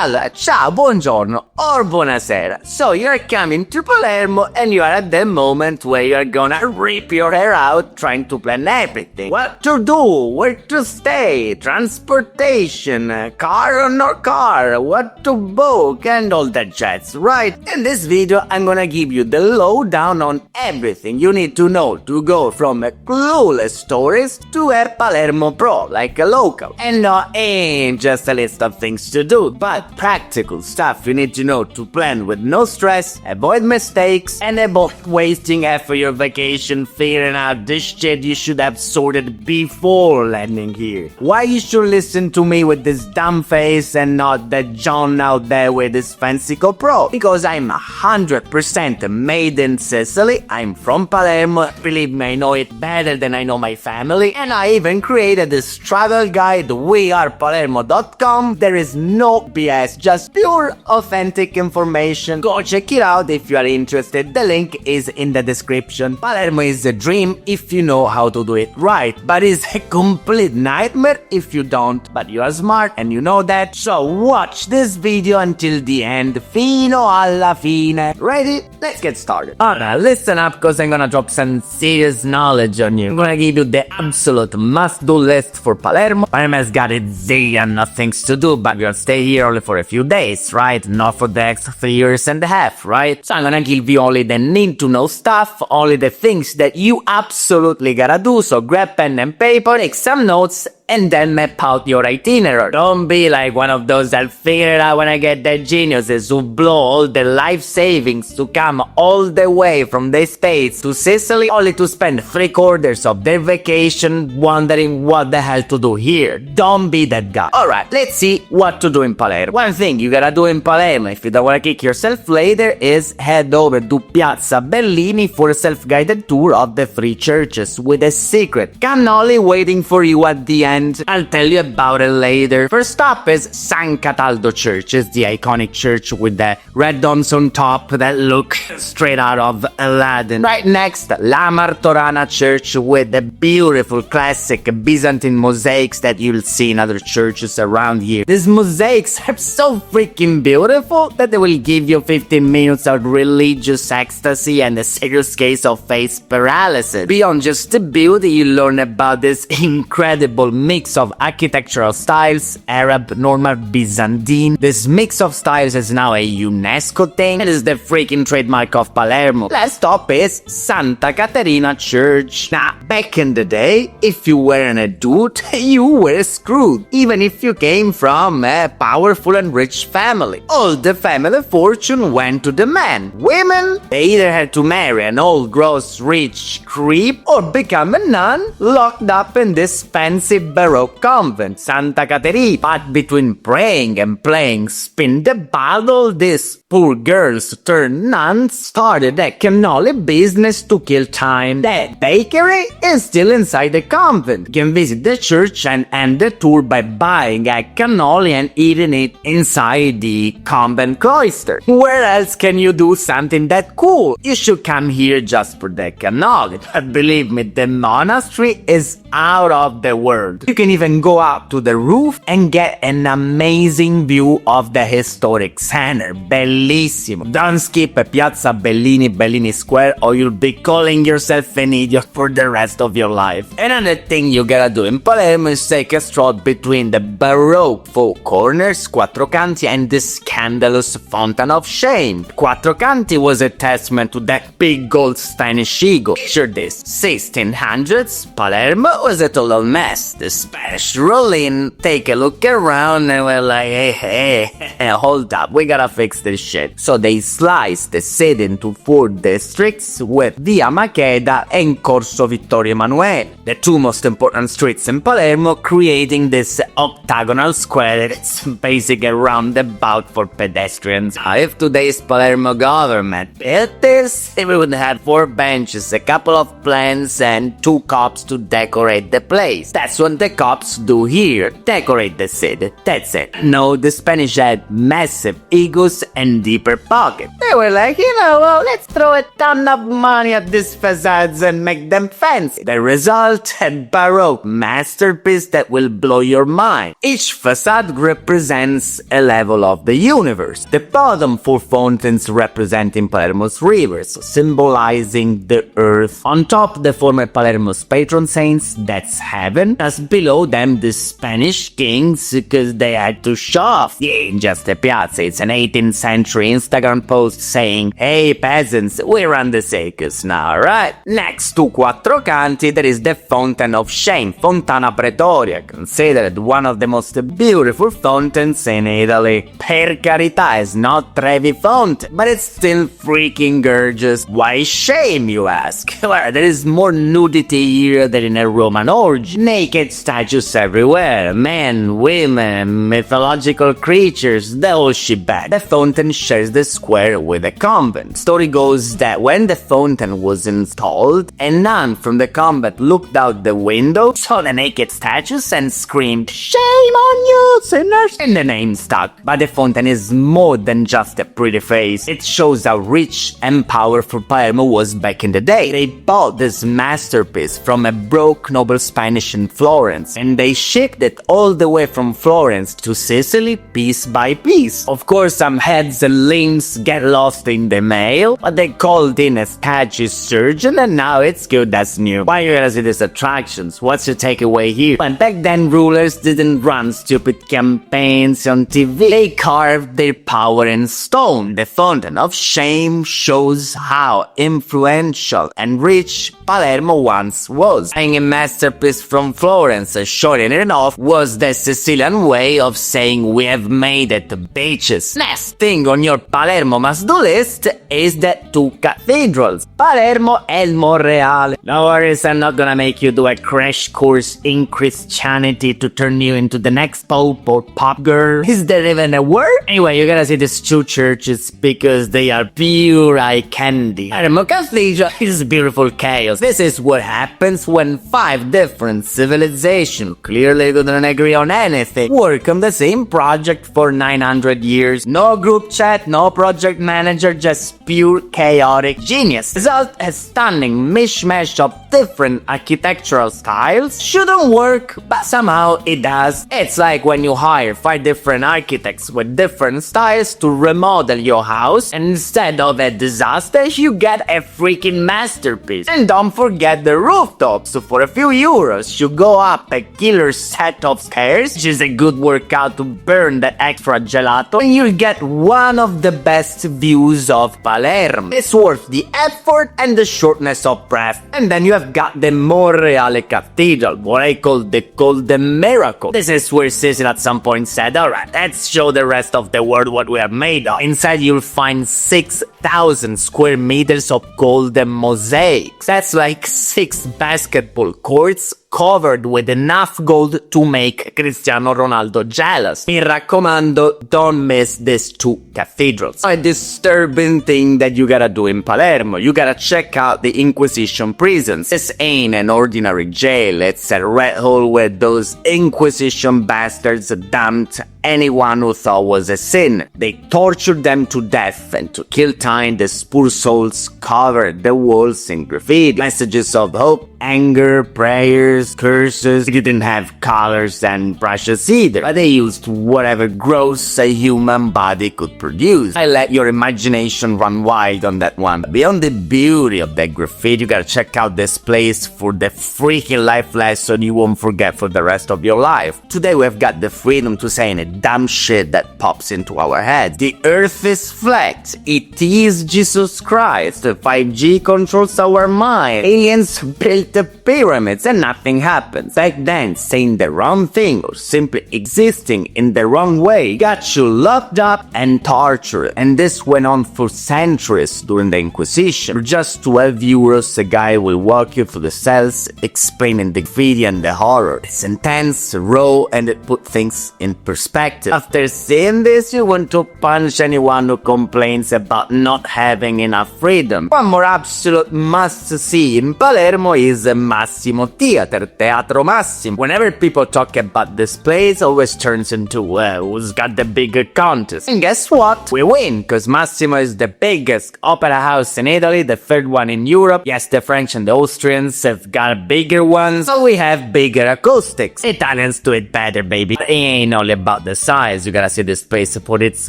Well, ciao, buongiorno, or buonasera. So you're coming to Palermo and you are at the moment where you're gonna rip your hair out trying to plan everything. What to do, where to stay, transportation, car or no car, what to book, and all that jazz, right? In this video, I'm gonna give you the lowdown on everything you need to know to go from a clueless tourist to a Palermo pro, like a local. And no, ain't just a list of things to do, but practical stuff you need to know to plan with no stress, avoid mistakes, and avoid wasting half of your vacation figuring out this shit you should have sorted before landing here. Why you should listen to me with this dumb face and not that John out there with his fancy GoPro? Because I'm 100% made in Sicily, I'm from Palermo, believe me, I know it better than I know my family, and I even created this travel guide, wearepalermo.com. There is no BS, just pure authentic information. Go check it out if you are interested, the link is in the description. Palermo is a dream if you know how to do it right, but it's a complete nightmare if you don't, but you are smart and you know that, so watch this video until the end, fino alla fine. Ready? Let's get started. Alright, listen up cause I'm gonna drop some serious knowledge on you. I'm gonna give you the absolute must-do list for Palermo. Palermo has got its zillion of things to do, but we'll stay here only for a few days, right? Not for the next 3 years and a half, right? So I'm gonna give you only the need-to-know stuff, only the things that you absolutely gotta do, so grab pen and paper, take some notes, and then map out your itinerary. Don't be like one of those I'll figure it out when I get the geniuses who blow all their life savings to come all the way from the States to Sicily only to spend 3/4 of their vacation wondering what the hell to do here. Don't be that guy. Alright, let's see what to do in Palermo. One thing you gotta do in Palermo if you don't wanna kick yourself later is head over to Piazza Bellini for a self-guided tour of the 3 churches with a secret cannoli waiting for you at the end. I'll tell you about it later. First stop is San Cataldo Church. It's the iconic church with the red domes on top that look straight out of Aladdin. Right next, La Martorana Church with the beautiful classic Byzantine mosaics that you'll see in other churches around here. These mosaics are so freaking beautiful that they will give you 15 minutes of religious ecstasy and a serious case of face paralysis. Beyond just the beauty, you learn about this incredible mix of architectural styles, Arab, normal, Byzantine. This mix of styles is now a UNESCO thing and is the freaking trademark of Palermo. Last stop is Santa Caterina Church. Now, back in the day, if you weren't a dude, you were screwed, even if you came from a powerful and rich family. All the family fortune went to the man. Women, they either had to marry an old gross rich creep or become a nun locked up in this fancy Baroque convent, Santa Caterina. But between praying and playing spin the bottle, these poor girls turned nuns started a cannoli business to kill time. The bakery is still inside the convent. You can visit the church and end the tour by buying a cannoli and eating it inside the convent cloister. Where else can you do something that cool? You should come here just for the cannoli. But believe me, the monastery is out of the world. You can even go up to the roof and get an amazing view of the historic center. Bellissimo. Don't skip a Piazza Bellini Square or you'll be calling yourself an idiot for the rest of your life. Another thing you gotta do in Palermo is take a stroll between the Baroque four corners, Quattro Canti, and the scandalous Fountain of Shame. Quattro Canti was a testament to that big gold Spanish ego. Picture this, 1600s, Palermo was a total mess. The Spanish roll in, take a look around, and we're like, hey, hold up, we gotta fix this shit. So they sliced the city into 4 districts with Via Maqueda and Corso Vittorio Emanuele, the 2 most important streets in Palermo, creating this octagonal square that's basically a roundabout for pedestrians. If today's Palermo government built this, we would have 4 benches, a couple of plants, and 2 cops to decorate the place. That's when what the cops do here, decorate the city, that's it. No, the Spanish had massive egos and deeper pockets. They were like, well, let's throw a ton of money at these facades and make them fancy. The result, a Baroque masterpiece that will blow your mind. Each facade represents a level of the universe. The bottom 4 fountains representing Palermo's rivers, symbolizing the earth. On top, the former Palermo's patron saints, that's heaven. Just below them, the Spanish kings, because they had to show off. Yeah, just a piazza. It's an 18th century Instagram post saying, hey peasants, we run the circus now, right? Next to Quattro Canti, there is the Fountain of Shame, Fontana Pretoria, considered one of the most beautiful fountains in Italy. Per carità, it's not Trevi Fountain, but it's still freaking gorgeous. Why shame, you ask? Well, there is more nudity here than in a Roman orgy. Naked statues everywhere, men, women, mythological creatures, the whole shebang. The fountain shares the square with a convent. Story goes that when the fountain was installed, a nun from the convent looked out the window, saw the naked statues and screamed, "Shame on you, sinners!" And the name stuck. But the fountain is more than just a pretty face. It shows how rich and powerful Palermo was back in the day. They bought this masterpiece from a broke noble Spanish in Florence, and they shipped it all the way from Florence to Sicily piece by piece. Of course, some heads and limbs get lost in the mail, but they called in a statue surgeon and now it's good as new. Why you gonna see these attractions? What's your takeaway here? But back then, rulers didn't run stupid campaigns on TV. They carved their power in stone. The Fountain of Shame shows how influential and rich Palermo once was. Buying a masterpiece from Florence and showing it off was the Sicilian way of saying we have made it, bitches. Next thing on your Palermo must-do list is the 2 cathedrals, Palermo and Monreale. No worries, I'm not gonna make you do a crash course in Christianity to turn you into the next pope or pop girl. Is there even a word? Anyway, you gotta see these 2 churches because they are pure eye candy. Palermo Cathedral is beautiful chaos. This is what happens when 5 different civilizations, clearly couldn't agree on anything, work on the same project for 900 years. No group chat, no project manager, just pure chaotic genius. Result, a stunning mishmash of different architectural styles. Shouldn't work, but somehow it does. It's like when you hire 5 different architects with different styles to remodel your house, and instead of a disaster, you get a freaking masterpiece. And don't forget the rooftops. So for a few euros, you go up a killer set of stairs, which is a good workout to burn that extra gelato, and you get one of the best views of Palermo. It's worth the effort and the shortness of breath. And then you have got the Monreale Cathedral, what I call the Golden Miracle. This is where Sicily at some point said, alright, let's show the rest of the world what we are made of. Inside you'll find 6,000 square meters of golden mosaics. That's like 6 basketball courts covered with enough gold to make Cristiano Ronaldo jealous. Mi raccomando, don't miss these 2 cathedrals. A disturbing thing that you gotta do in Palermo, you gotta check out the Inquisition prisons. This ain't an ordinary jail, it's a red hole where those Inquisition bastards dumped anyone who thought was a sin. They tortured them to death, and to kill time, these poor souls covered the walls in graffiti. Messages of hope, anger, prayers, curses. They didn't have colors and brushes either, but they used whatever gross a human body could produce. I let your imagination run wild on that one. Beyond the beauty of that graffiti, you gotta check out this place for the freaking life lesson you won't forget for the rest of your life. Today we've got the freedom to say any dumb shit that pops into our heads. The earth is flat. It is Jesus Christ. 5G controls our mind. Aliens built the pyramids and nothing happens. Back then, saying the wrong thing or simply existing in the wrong way got you locked up and tortured. And this went on for centuries during the Inquisition. For just 12 euros, a guy will walk you through the cells, explaining the graffiti and the horror. It's intense, raw, and it put things in perspective. perspective. After seeing this, you want to punch anyone who complains about not having enough freedom. One more absolute must-see in Palermo is Massimo Theater, Teatro Massimo. Whenever people talk about this place, it always turns into, who's got the bigger contest. And guess what? We win, because Massimo is the biggest opera house in Italy, the third one in Europe. Yes, the French and the Austrians have got bigger ones, so we have bigger acoustics. Italians do it better, baby. But it ain't only about the size. You gotta see this place for its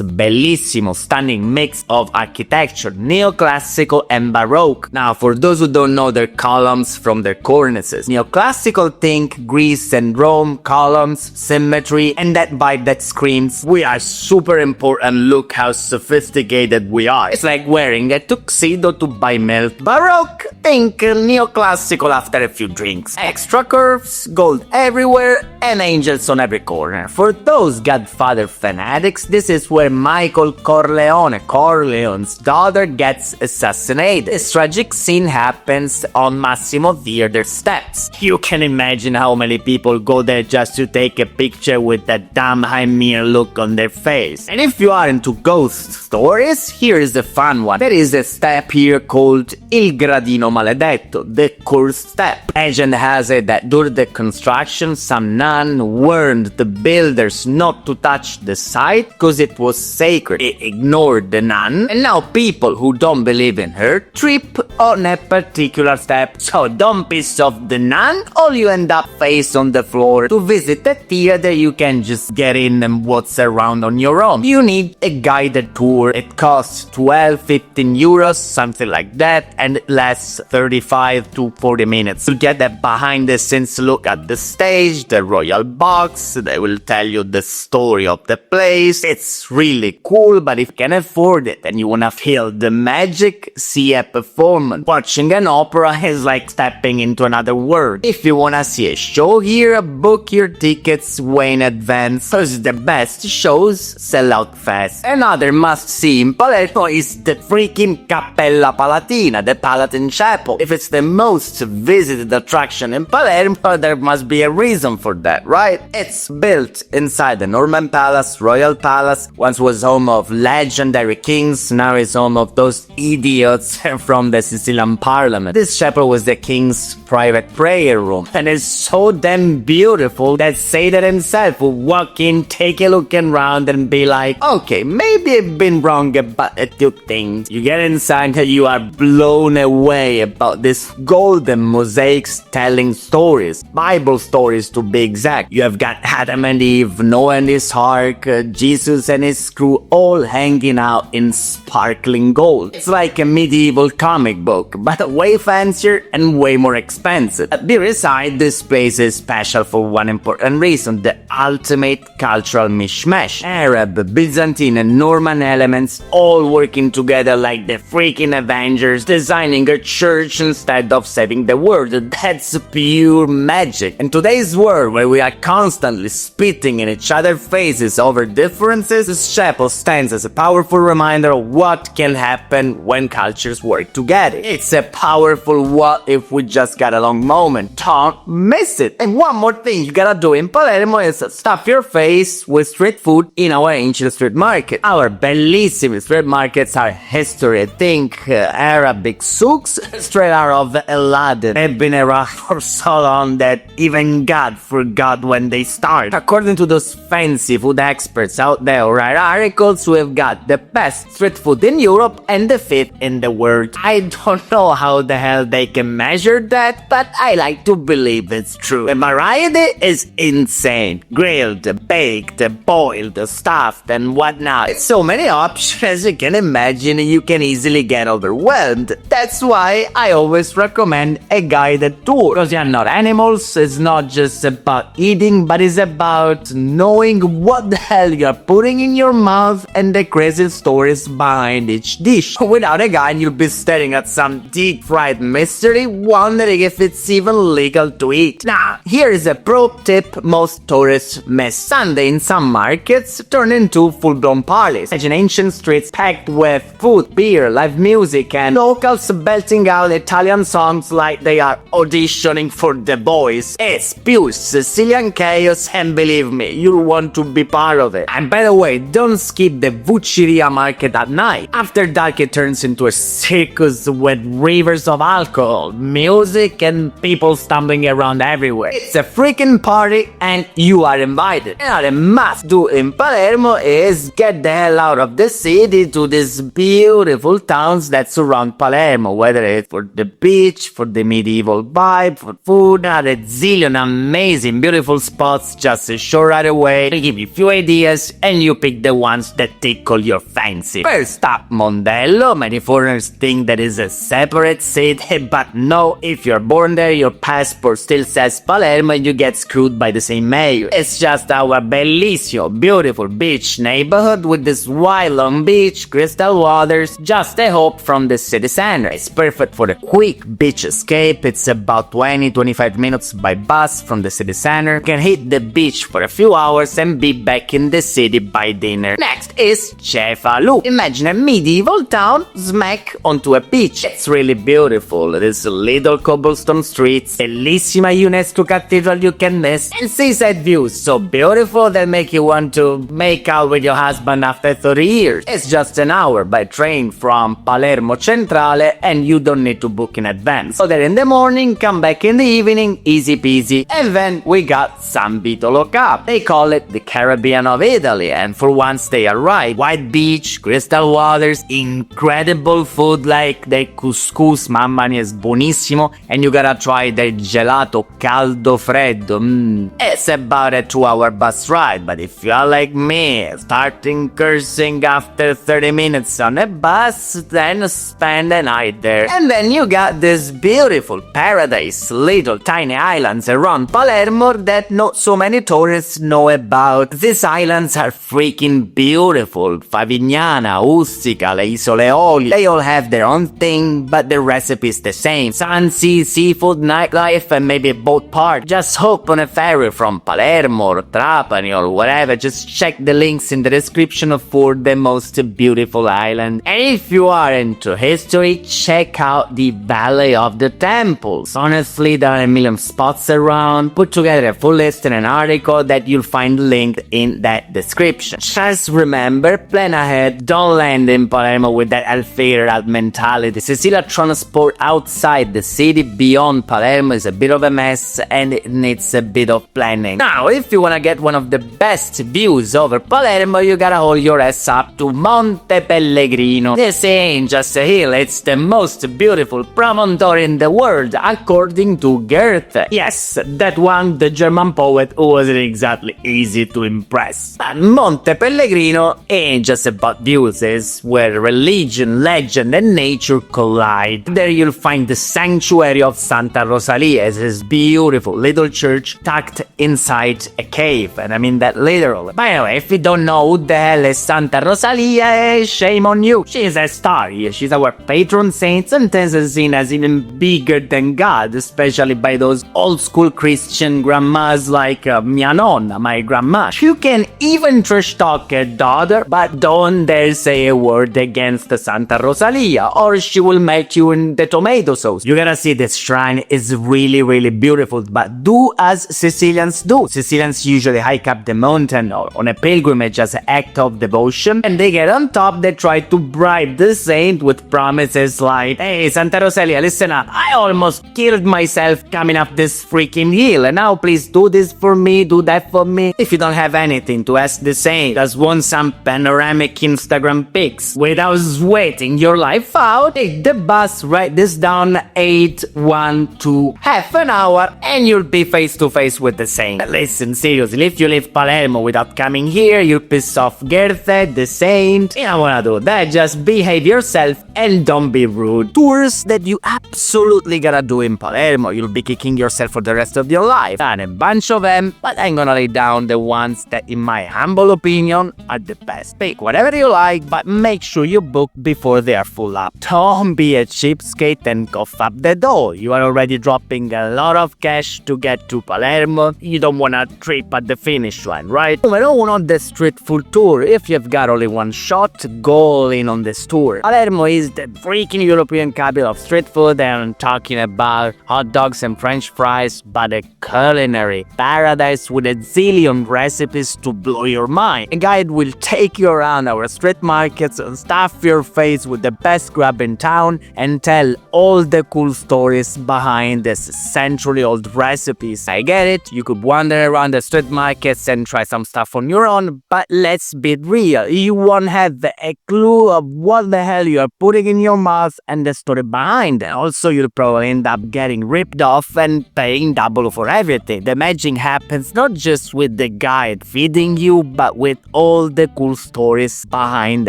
bellissimo, stunning mix of architecture, neoclassical and baroque. Now, for those who don't know their columns from their cornices, neoclassical, think Greece and Rome, columns, symmetry, and that vibe that screams, we are super important, look how sophisticated we are. It's like wearing a tuxedo to buy milk. Baroque, think neoclassical after a few drinks. Extra curves, gold everywhere, and angels on every corner. For those Godfather fanatics, this is where Michael Corleone's daughter, gets assassinated. This tragic scene happens on Massimo Theater steps. You can imagine how many people go there just to take a picture with that damn Hymir look on their face. And if you are into ghost stories, here is a fun one. There is a step here called Il Gradino Maledetto, the cursed step. Legend has it that during the construction, some nun warned the builders not to touch the site because it was sacred. It ignored the nun, and now people who don't believe in her trip on a particular step. So don't piss off the nun, or you end up face on the floor. To visit the theater, you can just get in and waltz around on your own. You need a guided tour. It costs 12-15 euros, something like that, and it lasts 35 to 40 minutes. You get a behind the scenes look at the stage, the royal box. They will tell you the story of the place. It's really cool, but if you can afford it and you wanna feel the magic, see a performance. Watching an opera is like stepping into another world. If you wanna see a show here, book your tickets way in advance, cause the best shows sell out fast. Another must-see in Palermo is the freaking Cappella Palatina, the Palatine Chapel. If it's the most visited attraction in Palermo, there must be a reason for that, right? It's built inside the Norman Palace, Royal Palace. Once was home of legendary kings, now is home of those idiots from the Sicilian parliament. This chapel was the king's private prayer room, and it's so damn beautiful that Satan himself will walk in, take a look around, and be like, okay, maybe I've been wrong about a few things. You get inside and you are blown away about this golden mosaics telling stories, Bible stories to be exact. You have got Adam and Eve, Noah and his ark, Jesus and his crew, all hanging out in sparkling gold. It's like a medieval comic book, but way fancier and way more expensive. Besides, this place is special for one important reason: the ultimate cultural mishmash. Arab, Byzantine and Norman elements all working together like the freaking Avengers, designing a church instead of saving the world. That's pure magic. In today's world, where we are constantly spitting in each other's faces over differences, this chapel stands as a powerful reminder of what can happen when cultures work together. It's a powerful what if we just got along moment. Don't miss it. And one more thing you gotta do in Palermo is stuff your face with street food in our ancient street market. Our bellissime street markets are history. Think Arabic souks straight out of Aladdin. They've been around for so long that even God forgot when they started. According to those fancy food experts out there who write articles, we've got the best street food in Europe and the fifth in the world. I don't know how the hell they can measure that, but I like to believe it's true. The variety is insane. Grilled, baked, boiled, stuffed, and whatnot. It's so many options, as you can imagine, you can easily get overwhelmed. That's why I always recommend a guided tour. Because you're not animals, it's not just about eating, but it's about knowing what the hell you're putting in your mouth and the crazy stories behind each dish. Without a guide, you'll be staring at some deep-fried mystery, wondering if it's even legal to eat. Now, here is a pro tip most tourists miss. Sunday in some markets turn into full-blown parties. Imagine ancient streets packed with food, beer, live music, and locals belting out Italian songs like they are auditioning for The Voice. It's pure Sicilian chaos, and believe me, you'll want want to be part of it. And by the way, don't skip the Vucciria market at night. After dark it turns into a circus with rivers of alcohol, music, and people stumbling around everywhere. It's a freaking party and you are invited. Another must do in Palermo is get the hell out of the city to these beautiful towns that surround Palermo, whether it's for the beach, for the medieval vibe, for food, a zillion amazing beautiful spots just a short ride away. They give you a few ideas and you pick the ones that tickle your fancy. First stop, Mondello. Many foreigners think that is a separate city, but no, if you're born there, your passport still says Palermo and you get screwed by the same mayor. It's just our bellissimo, beautiful beach neighborhood with this wide long beach, crystal waters, just a hop from the city center. It's perfect for a quick beach escape. It's about 20-25 minutes by bus from the city center. You can hit the beach for a few hours and be back in the city by dinner. Next is Cefalu. Imagine a medieval town smack onto a beach. It's really beautiful. There's little cobblestone streets, bellissima UNESCO cathedral you can miss, and seaside views so beautiful that make you want to make out with your husband after 30 years. It's just an hour by train from Palermo Centrale and you don't need to book in advance. So there in the morning, come back in the evening, easy peasy. And then we got San Vitolo Capo. They call it the Caribbean of Italy, and for once they are right. White beach, crystal waters, incredible food like the couscous, mamma mia, is buonissimo, and you gotta try the gelato caldo freddo. It's about a 2-hour bus ride, but if you are like me, starting cursing after 30 minutes on a bus, then spend a night there. And then you got this beautiful paradise, little tiny islands around Palermo that not so many tourists know about. These islands are freaking beautiful. Favignana, Ustica, le Isole Eolie, they all have their own thing, but the recipe is the same. Sun, sea, seafood, nightlife, and maybe a boat park. Just hop on a ferry from Palermo or Trapani or whatever. Just check the links in the description for the most beautiful island. And if you are into history, check out the Valley of the Temples. Honestly, there are a million spots around. Put together a full list in an article that you'll find linked in that description. Just remember, plan ahead, don't land in Palermo with that I'll figure out mentality. Sicilia transport outside the city beyond Palermo is a bit of a mess and it needs a bit of planning. Now, if you wanna get one of the best views over Palermo, you gotta hold your ass up to Monte Pellegrino. This ain't just a hill, it's the most beautiful promontory in the world, according to Goethe. Yes, that one, the German poet who wasn't exactly easy to impress. But Monte Pellegrino ain't just about views, it's where religion, legend, and nature collide. There you'll find the sanctuary of Santa Rosalia. It's this beautiful little church tucked inside a cave, and I mean that literally. By the way, if you don't know who the hell is Santa Rosalia, shame on you. She's a star. She's our patron saint, sometimes is seen as even bigger than God, especially by those old school Christian grandmas like mia nonna, my grandma. You can even trash talk her daughter, but don't dare say a word against Santa Rosalia or she will melt you in the tomato sauce. You gotta see this shrine is really beautiful, but do as Sicilians do. Sicilians usually hike up the mountain or on a pilgrimage as an act of devotion, and they get on top, they try to bribe the saint with promises like, hey Santa Rosalia, listen up, I almost killed myself coming up this freaking hill, and now please do this for me, do that for me. If you don't have anything to ask the saint, just want some panoramic Instagram pics without sweating your life out, take the bus, write this down, 812, half an hour, and you'll be face to face with the saint. Listen, seriously, if you leave Palermo without coming here, you'll piss off Goethe, the saint. You don't wanna do that, just behave yourself and don't be rude. Tours that you absolutely gotta do in Palermo, you'll be kicking yourself for the rest of your life. Done a bunch of them, but I'm gonna lay down the ones that in my humble opinion are the best. Pick whatever you like, but make sure you book before they are full up. Don't be a cheapskate and cough up the dough. You are already dropping a lot of cash to get to Palermo. You don't wanna trip at the finish line, right? Numero uno, the street food tour. If you've got only one shot, go all in on this tour. Palermo is the freaking European capital of street food, and I'm talking about hot dogs and french fries, but a culinary paradise with a zillion recipes to blow your mind. A guide will take you around our street markets and stuff your face with the best grub in town and tell all the cool stories behind these century-old recipes. I get it, you could wander around the street markets and try some stuff on your own, but let's be real, you won't have a clue of what the hell you are putting in your mouth and the story behind it. Also, you'll probably end up getting ripped off and paying double for everything. The magic happens not just with the guide feeding you, but with all the cool stories behind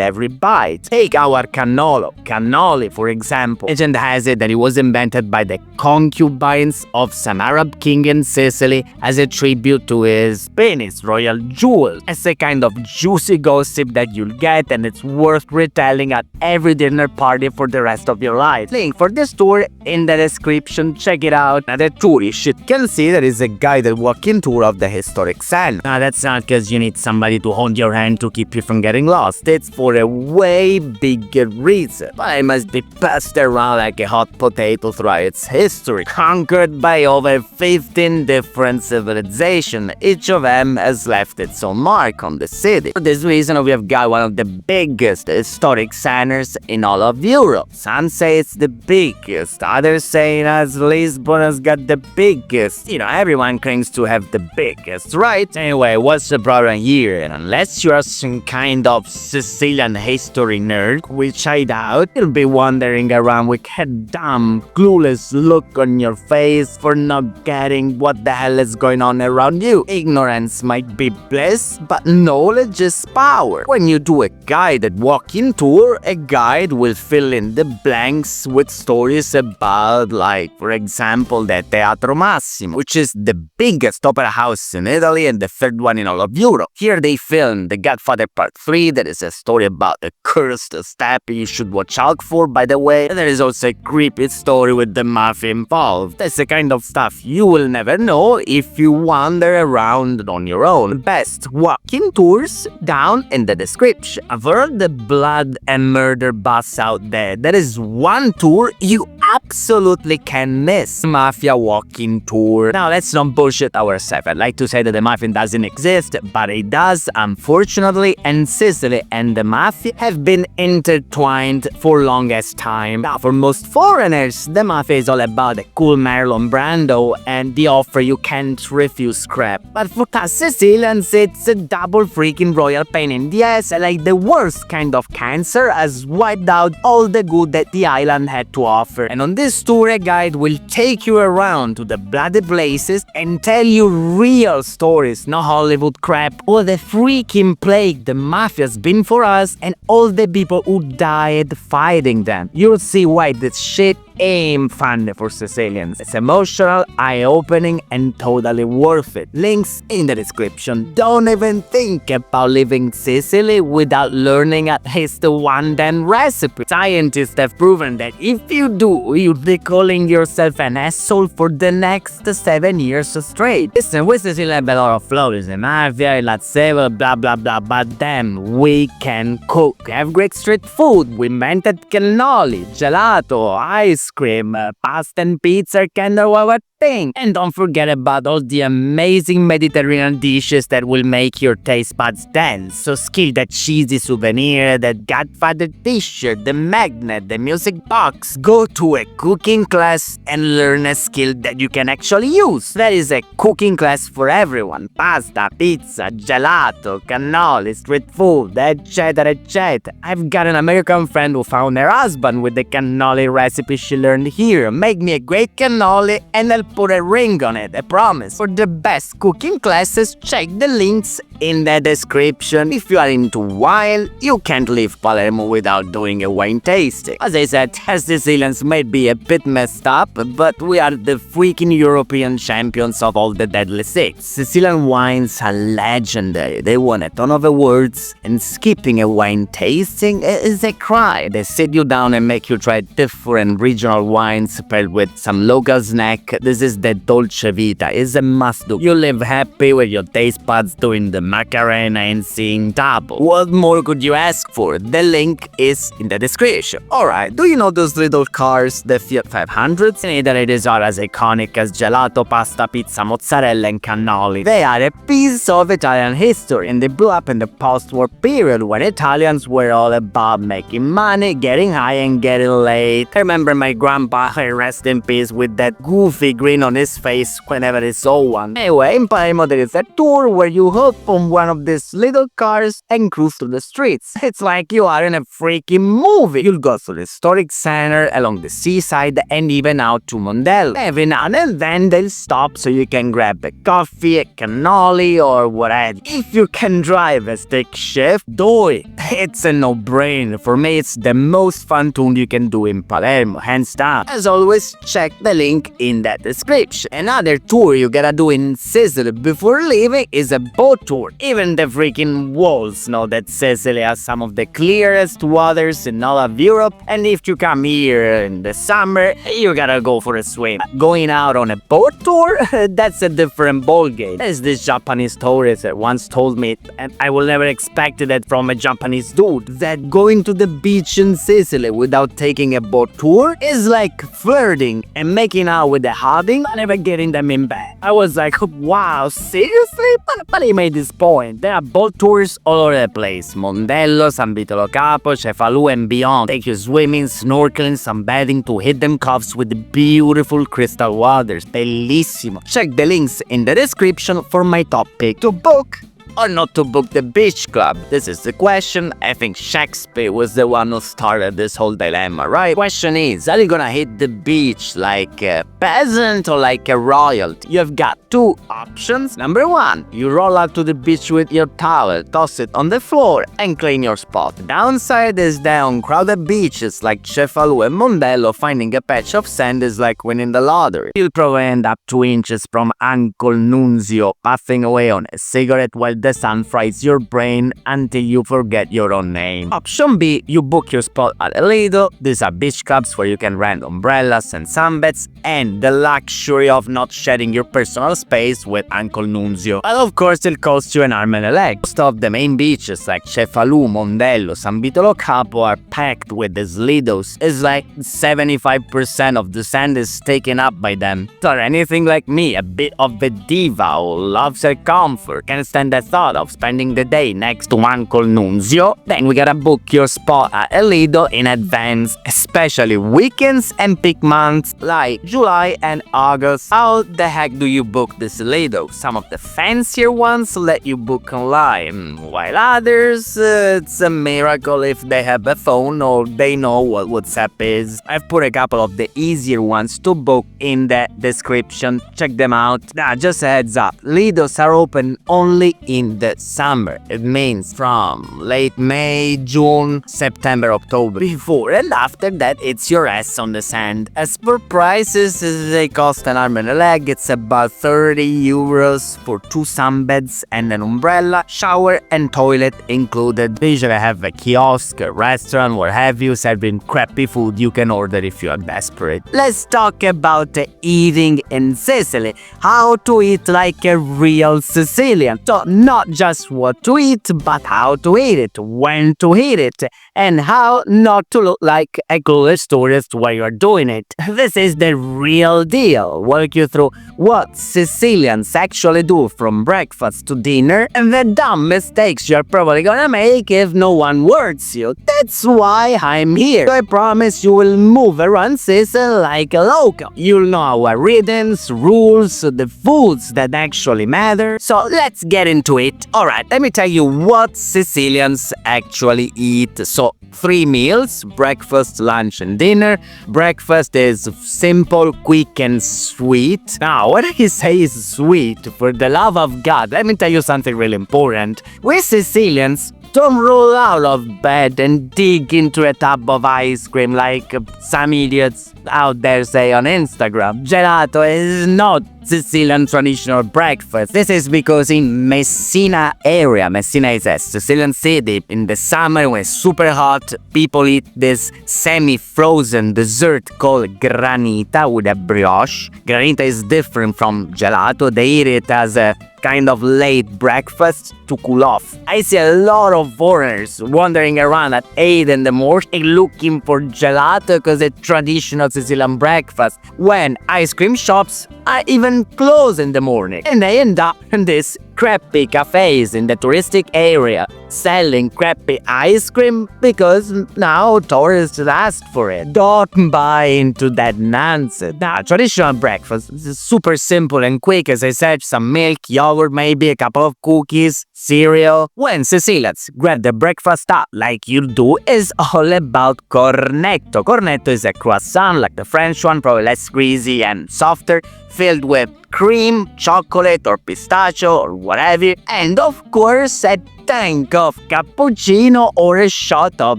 every bite. Take our cannoli, for example. Legend has it that it was invented by the concubines of some Arab king in Sicily as a tribute to his penis, royal jewel. It's a kind of juicy gossip that you'll get, and it's worth retelling at every dinner party for the rest of your life. Link for this tour in the description, check it out. Another tour you should consider is a guided walking tour of the historic Sen. Now that's not because you need somebody to hold your hand to keep you from getting lost, it's for a way bigger reason. But it must be passed around like a hot potato throughout its history, conquered by over 15 different civilizations. Each of them has left its own mark on the city. For this reason, we have got one of the biggest historic centers in all of Europe. Some say it's the biggest, others say as Lisbon has got the biggest. You know, everyone claims to have the biggest, right? Anyway, what's the problem here? And unless you are some kind of Sicilian history nerd, which I doubt, you'll be wandering around with a dumb, clueless look on your face for not getting what the hell is going on around you. Ignorance might be bliss, but knowledge is power. When you do a guided walking tour, a guide will fill in the blanks with stories about, like, for example, the Teatro Massimo, which is the biggest opera house in Italy and the third one in all of Europe. Here they filmed The Godfather Part 3, that is a story about the cursed step you should watch out for, by the way. And there is also a creepy story with the Mafia involved. That's the kind of stuff you will never know if you wander around on your own. Best walking tours down in the description. For all the blood and murder buffs out there, there is one tour you absolutely can miss. Mafia walking tour. Now let's not bullshit ourselves. I'd like to say that the Mafia doesn't exist, but it does, unfortunately, and Sicily and the Mafia have been intertwined for longest time. Now for most foreigners, the Mafia is all about a cool Marlon Brando and the offer you can't refuse crap. But for us Sicilians, it's a double freaking royal pain in the ass, like the worst kind of cancer has wiped out all the good that the island had to offer. And on this tour, a guide will take you around to the bloody places and tell you real stories, no Hollywood crap, or the freaking plague the Mafia's been for us and all the people who died fighting them. You'll see why this shit ain't fun for Sicilians. It's emotional, eye-opening, and totally worth it. Links in the description. Don't even think about leaving Sicily without learning at least one damn recipe. Scientists have proven that if you do, you'll be calling yourself an asshole for the next 7 years straight. Listen, we Sicilians have a lot of flaws, the Mafia, Lazzevo, blah blah blah, but damn, we can cook. We have great street food, we invented cannoli, gelato, ice cream, pasta and pizza are kind of our thing. And don't forget about all the amazing Mediterranean dishes that will make your taste buds dance. So skill that cheesy souvenir, that Godfather t-shirt, the magnet, the music box. Go to a cooking class and learn a skill that you can actually use. There is a cooking class for everyone. Pasta, pizza, gelato, cannoli, street food, etc, etc. I've got an American friend who found her husband with the cannoli recipe she learned here. Make me a great cannoli and I'll put a ring on it, I promise. For the best cooking classes, check the links in the description. If you are into wine, you can't leave Palermo without doing a wine tasting. As I said, as Sicilians may be a bit messed up, but we are the freaking European champions of all the deadly six. Sicilian wines are legendary. They won a ton of awards, and skipping a wine tasting is a crime. They sit you down and make you try different regions regional wines paired with some local snack. This is the dolce vita. It's a must-do. You live happy with your taste buds doing the Macarena and seeing Capo. What more could you ask for? The link is in the description. Alright, do you know those little cars, the Fiat 500s? In Italy, these are as iconic as gelato, pasta, pizza, mozzarella and cannoli. They are a piece of Italian history, and they blew up in the post-war period when Italians were all about making money, getting high and getting laid. I remember my grandpa, rest in peace, with that goofy grin on his face whenever he saw one. Anyway, in Palermo there is a tour where you hop on one of these little cars and cruise through the streets. It's like you are in a freaking movie. You'll go through the historic center, along the seaside, and even out to Mondello. Every now and then they'll stop so you can grab a coffee, a cannoli, or whatever. If you can drive a stick shift, do it. It's a no-brainer. For me, it's the most fun tour you can do in Palermo, hands down. As always, check the link in the description. Another tour you gotta do in Sicily before leaving is a boat tour. Even the freaking walls know that Sicily has some of the clearest waters in all of Europe, and if you come here in the summer, you gotta go for a swim. Going out on a boat tour? That's a different ballgame. As this Japanese tourist once told me, and I will never expect that from a Japanese dude, that going to the beach in Sicily without taking a boat tour is like flirting and making out with the hottie and never getting them in bed. I was like, wow, seriously? But he made this point. There are boat tours all over the place. Mondello, San Vitolo Capo, Cefalù and beyond. Take you swimming, snorkeling, sunbathing to hit them cuffs with the beautiful crystal waters. Bellissimo. Check the links in the description for my top pick to book or not to book the beach club. This is the question. I think Shakespeare was the one who started this whole dilemma, right? Question is, are you gonna hit the beach like a peasant or like a royalty? You've got two options. Number one, you roll out to the beach with your towel, toss it on the floor and clean your spot. The downside is that on crowded beaches like Cefalù and Mondello, finding a patch of sand is like winning the lottery. You'll probably end up 2 inches from Uncle Nunzio, puffing away on a cigarette while the sun fries your brain until you forget your own name. Option B, you book your spot at a Lido. These are beach clubs where you can rent umbrellas and sunbeds and the luxury of not sharing your personal space with Uncle Nunzio. But of course it'll cost you an arm and a leg. Most of the main beaches like Cefalù, Mondello, San Vitolo Capo are packed with these Lidos. It's like 75% of the sand is taken up by them. Or anything like me, a bit of a diva who loves her comfort, can't stand the thought of spending the day next to Uncle Nunzio, then we gotta book your spot at a Lido in advance, especially weekends and peak months like July and August. How the heck do you book this Lido? Some of the fancier ones let you book online, while others, it's a miracle if they have a phone or they know what WhatsApp is. I've put a couple of the easier ones to book in the description. Check them out. Just a heads up, Lidos are open only in the summer. It means from late May, June, September, October. Before and after that, it's your ass on the sand. As for prices, they cost an arm and a leg. It's about 30 euros for 2 sunbeds and an umbrella, shower and toilet included. They usually have a kiosk, a restaurant, what have you, serving crappy food you can order if you are desperate. Let's talk about eating in Sicily. How to eat like a real Sicilian. So not just what to eat, but how to eat it, when to eat it, and how not to look like a clueless tourist while you're doing it. This is the real deal. Walk you through what Sicilians actually do from breakfast to dinner, and the dumb mistakes you're probably gonna make if no one warns you. That's why I'm here. So I promise you will move around Sicily like a local. You'll know our rhythms, rules, the foods that actually matter. So let's get into it. Alright, let me tell you what Sicilians actually eat. So 3 meals, breakfast, lunch and dinner. Breakfast is simple, quick and sweet. Now, when I say sweet, for the love of God, let me tell you something really important. We Sicilians don't roll out of bed and dig into a tub of ice cream like some idiots out there say on Instagram. Gelato is not Sicilian traditional breakfast. This is because in Messina area, Messina is a Sicilian city, in the summer when it's super hot, people eat this semi-frozen dessert called granita with a brioche. Granita is different from gelato. They eat it as a kind of late breakfast to cool off. I see a lot of foreigners wandering around at 8 in the morning looking for gelato because it's traditional Sicilian breakfast, when ice cream shops are even closed in the morning, and they end up in these crappy cafes in the touristic area selling crappy ice cream because now tourists ask for it. Don't buy into that nonsense. Now, traditional breakfast is super simple and quick. As I said, some milk, yogurt, maybe a couple of cookies, cereal. When Sicilians grab the breakfast up like you do, is all about cornetto. Cornetto is a croissant like the French one, probably less greasy and softer, filled with cream, chocolate or pistachio or whatever, and of course a tank of cappuccino or a shot of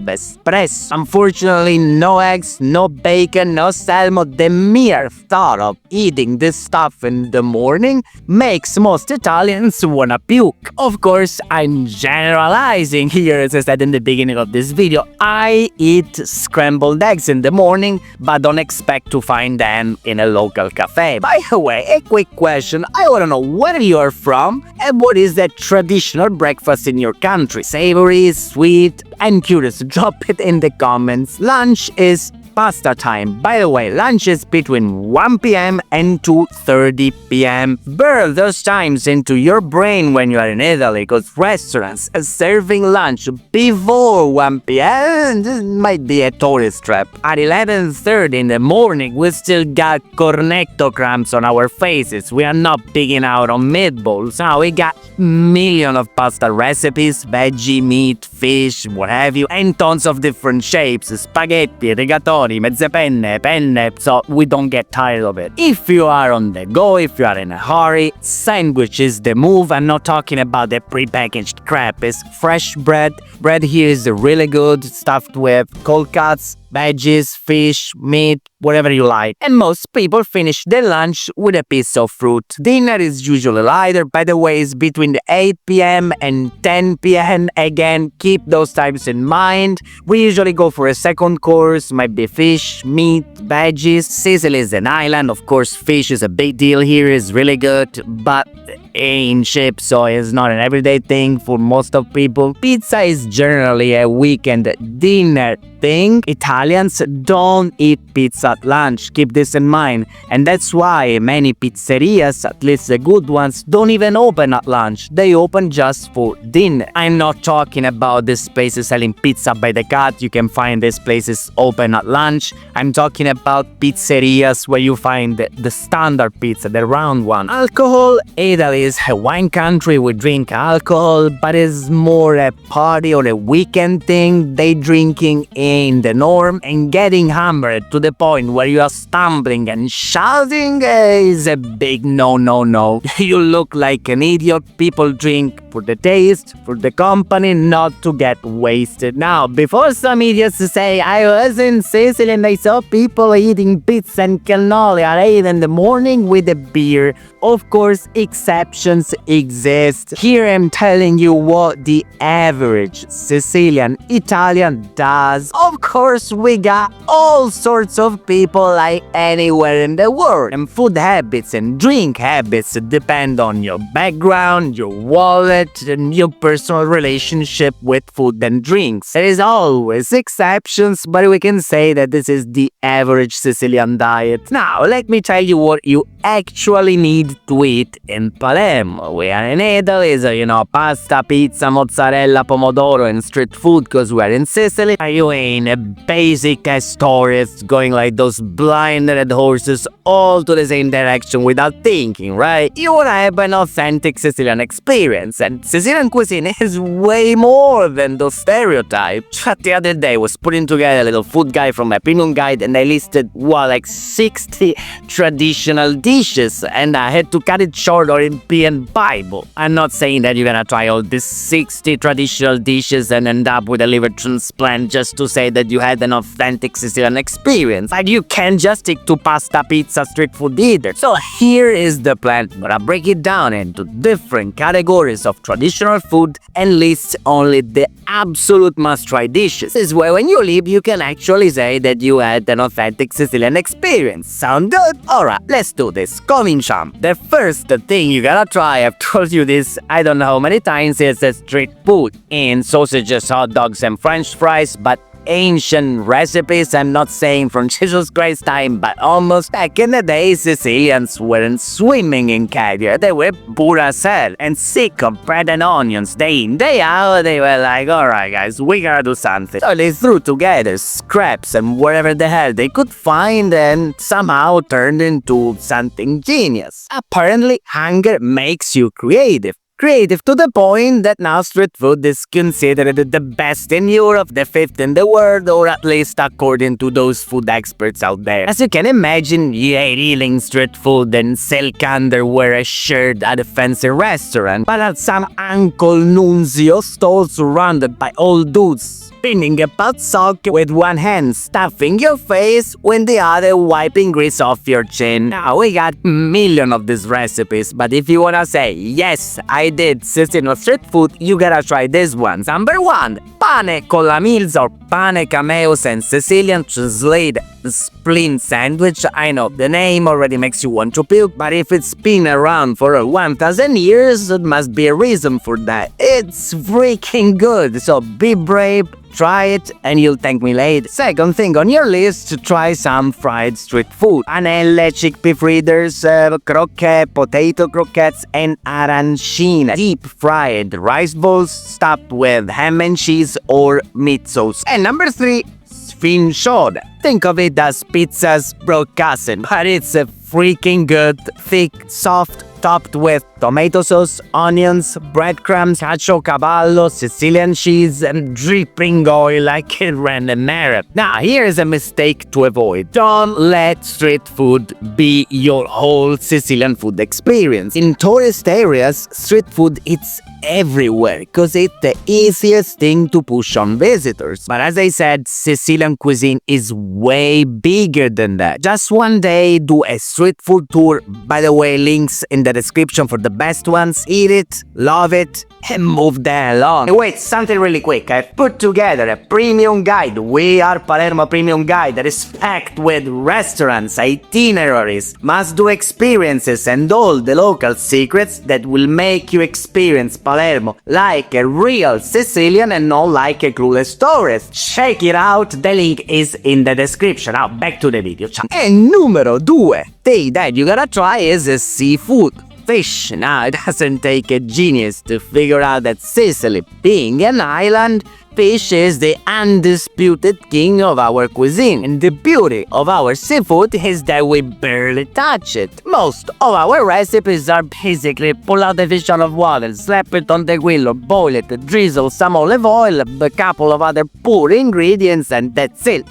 espresso. Unfortunately, no eggs, no bacon, no salmon. The mere thought of eating this stuff in the morning makes most Italians wanna puke. Of course, I'm generalizing here, as I said in the beginning of this video. I eat scrambled eggs in the morning, but don't expect to find them in a local cafe. By the way, a quick question. I wanna know where you're from and what is the traditional breakfast in your country. Savory, sweet? I'm curious. Drop it in the comments. Lunch is pasta time. By the way, lunch is between 1 p.m. and 2:30 p.m. Burn those times into your brain when you are in Italy, because restaurants are serving lunch before 1 p.m. This might be a tourist trap. At 11:30 in the morning, we still got cornetto crumbs on our faces. We are not picking out on meatballs. Now we got millions of pasta recipes, veggie, meat, fish, what have you, and tons of different shapes, spaghetti, rigatoni, mezze penne, so we don't get tired of it. If you are on the go, if you are in a hurry, sandwich is the move. I'm not talking about the prepackaged crap. It's fresh bread. Bread here is really good, stuffed with cold cuts, veggies, fish, meat, whatever you like. And most people finish their lunch with a piece of fruit. Dinner is usually lighter. By the way, it's between the 8 p.m. and 10 p.m. Again, keep those times in mind. We usually go for a second course, might be fish, meat, veggies. Sicily is an island. Of course, fish is a big deal here. It's really good, but ain't cheap, so it's not an everyday thing for most of people. Pizza is generally a weekend dinner thing. Italians don't eat pizza at lunch, keep this in mind, and that's why many pizzerias, at least the good ones, don't even open at lunch. They open just for dinner. I'm not talking about these places selling pizza by the cut. You can find these places open at lunch. I'm talking about pizzerias where you find the standard pizza, the round one. Alcohol, Italy is a wine country. We drink alcohol, but it's more a party or a weekend thing. They drinking in the norm, and getting hammered to the point where you are stumbling and shouting is a big no. You look like an idiot. People drink for the taste, for the company, not to get wasted. Now, before some idiots say I was in Sicily and I saw people eating pizza and cannoli at 8 in the morning with a beer, of course, exceptions exist. Here I'm telling you what the average Sicilian Italian does. Of course, we got all sorts of people like anywhere in the world, and food habits and drink habits depend on your background, your wallet, and your personal relationship with food and drinks. There is always exceptions, but we can say that this is the average Sicilian diet. Now, let me tell you what you actually need to eat in Palermo. We are in Italy, so pasta, pizza, mozzarella, pomodoro, and street food because we are in Sicily. You ain't a basic as tourists going like those blind red horses all to the same direction without thinking, right? You wanna have an authentic Sicilian experience, and Sicilian cuisine is way more than those stereotypes. Just the other day I was putting together a little food guide from my premium guide, and I listed, like 60 traditional dishes, and I had to cut it short or it'd European Bible. I'm not saying that you're gonna try all these 60 traditional dishes and end up with a liver transplant just to say that you had an authentic Sicilian experience. But you can't just stick to pasta, pizza, street food either. So here is the plan. I'm gonna break it down into different categories of traditional food and list only the absolute must-try dishes. This is where when you leave you can actually say that you had an authentic Sicilian experience. Sound good? Alright, let's do this. Cominciamo. The first thing you gotta try, I've told you this I don't know how many times, is the street food. In sausages, hot dogs and french fries, but ancient recipes. I'm not saying from Jesus Christ's time, but almost. Back in the day, Sicilians weren't swimming in caviar. They were poor as hell and sick of bread and onions. Day in, day out, they were like, alright guys, we gotta do something. So they threw together scraps and whatever the hell they could find and somehow turned into something genius. Apparently, hunger makes you creative. Creative to the point that now street food is considered the best in Europe, the fifth in the world, or at least according to those food experts out there. As you can imagine, you ain't eating street food and silk underwear shirt at a fancy restaurant, but at some Uncle Nunzio stall surrounded by old dudes spinning a pot sock with one hand stuffing your face with the other wiping grease off your chin. Now we got millions of these recipes, but if you wanna say, yes, I did Sicilian street food, you gotta try this one. Number 1. Pane con la milza, or pane cameos and Sicilian translate spleen sandwich. I know, the name already makes you want to puke, but if it's been around for 1000 years, it must be a reason for that. It's freaking good, so be brave. Try it and you'll thank me later. Second thing on your list, to try some fried street food. Anelle, chickpea fritters, croquette, potato croquettes, and arancine. Deep fried rice balls stuffed with ham and cheese or meat sauce. And number 3, sfincione. Think of it as pizza's broke cousin, but it's a freaking good, thick, soft, topped with tomato sauce, onions, breadcrumbs, caciocavallo, Sicilian cheese, and dripping oil like it ran a marathon. Now, here's a mistake to avoid. Don't let street food be your whole Sicilian food experience. In tourist areas, street food it's everywhere because it's the easiest thing to push on visitors. But as I said, Sicilian cuisine is way bigger than that. Just one day, do a street food tour. By the way, links in the description for the best ones. Eat it, love it, and move the hell on. Wait, something really quick. I've put together a premium guide. We are Palermo premium guide that is packed with restaurants, itineraries, must-do experiences, and all the local secrets that will make you experience Palermo like a real Sicilian and not like a clueless tourist. Check it out, the link is in the description. Now back to the video. And numero 2 thing that you gotta try is a seafood. Fish. Now, it doesn't take a genius to figure out that Sicily, being an island, fish is the undisputed king of our cuisine. And the beauty of our seafood is that we barely touch it. Most of our recipes are basically pull out the fish out of water, slap it on the grill or boil it, drizzle some olive oil, a couple of other poor ingredients, and that's it.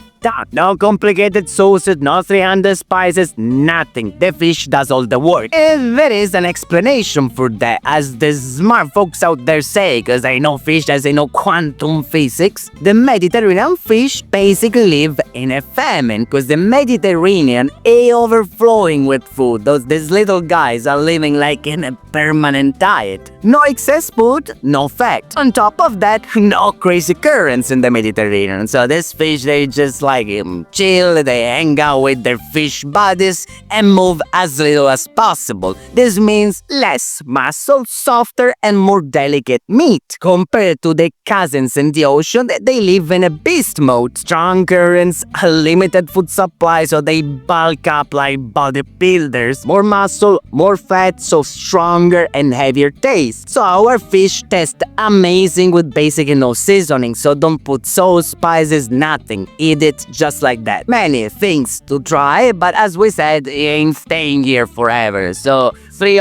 No complicated sauces, no 300 spices, nothing. The fish does all the work. And there is an explanation for that, as the smart folks out there say, because I know fish as I know quantum physics. The Mediterranean fish basically live in a famine, because the Mediterranean is overflowing with food. These little guys are living like in a permanent diet. No excess food, no fat. On top of that, no crazy currents in the Mediterranean. So this fish, they just like chill, they hang out with their fish buddies and move as little as possible. This means less muscle, softer and more delicate meat. Compared to their cousins in the ocean, they live in a beast mode. Strong currents, a limited food supply, so they bulk up like bodybuilders. More muscle, more fat, so stronger and heavier taste. So our fish taste amazing with basically no seasoning, so don't put sauce, spices, nothing. Eat it just like that. Many things to try, but as we said, it ain't staying here forever. So 3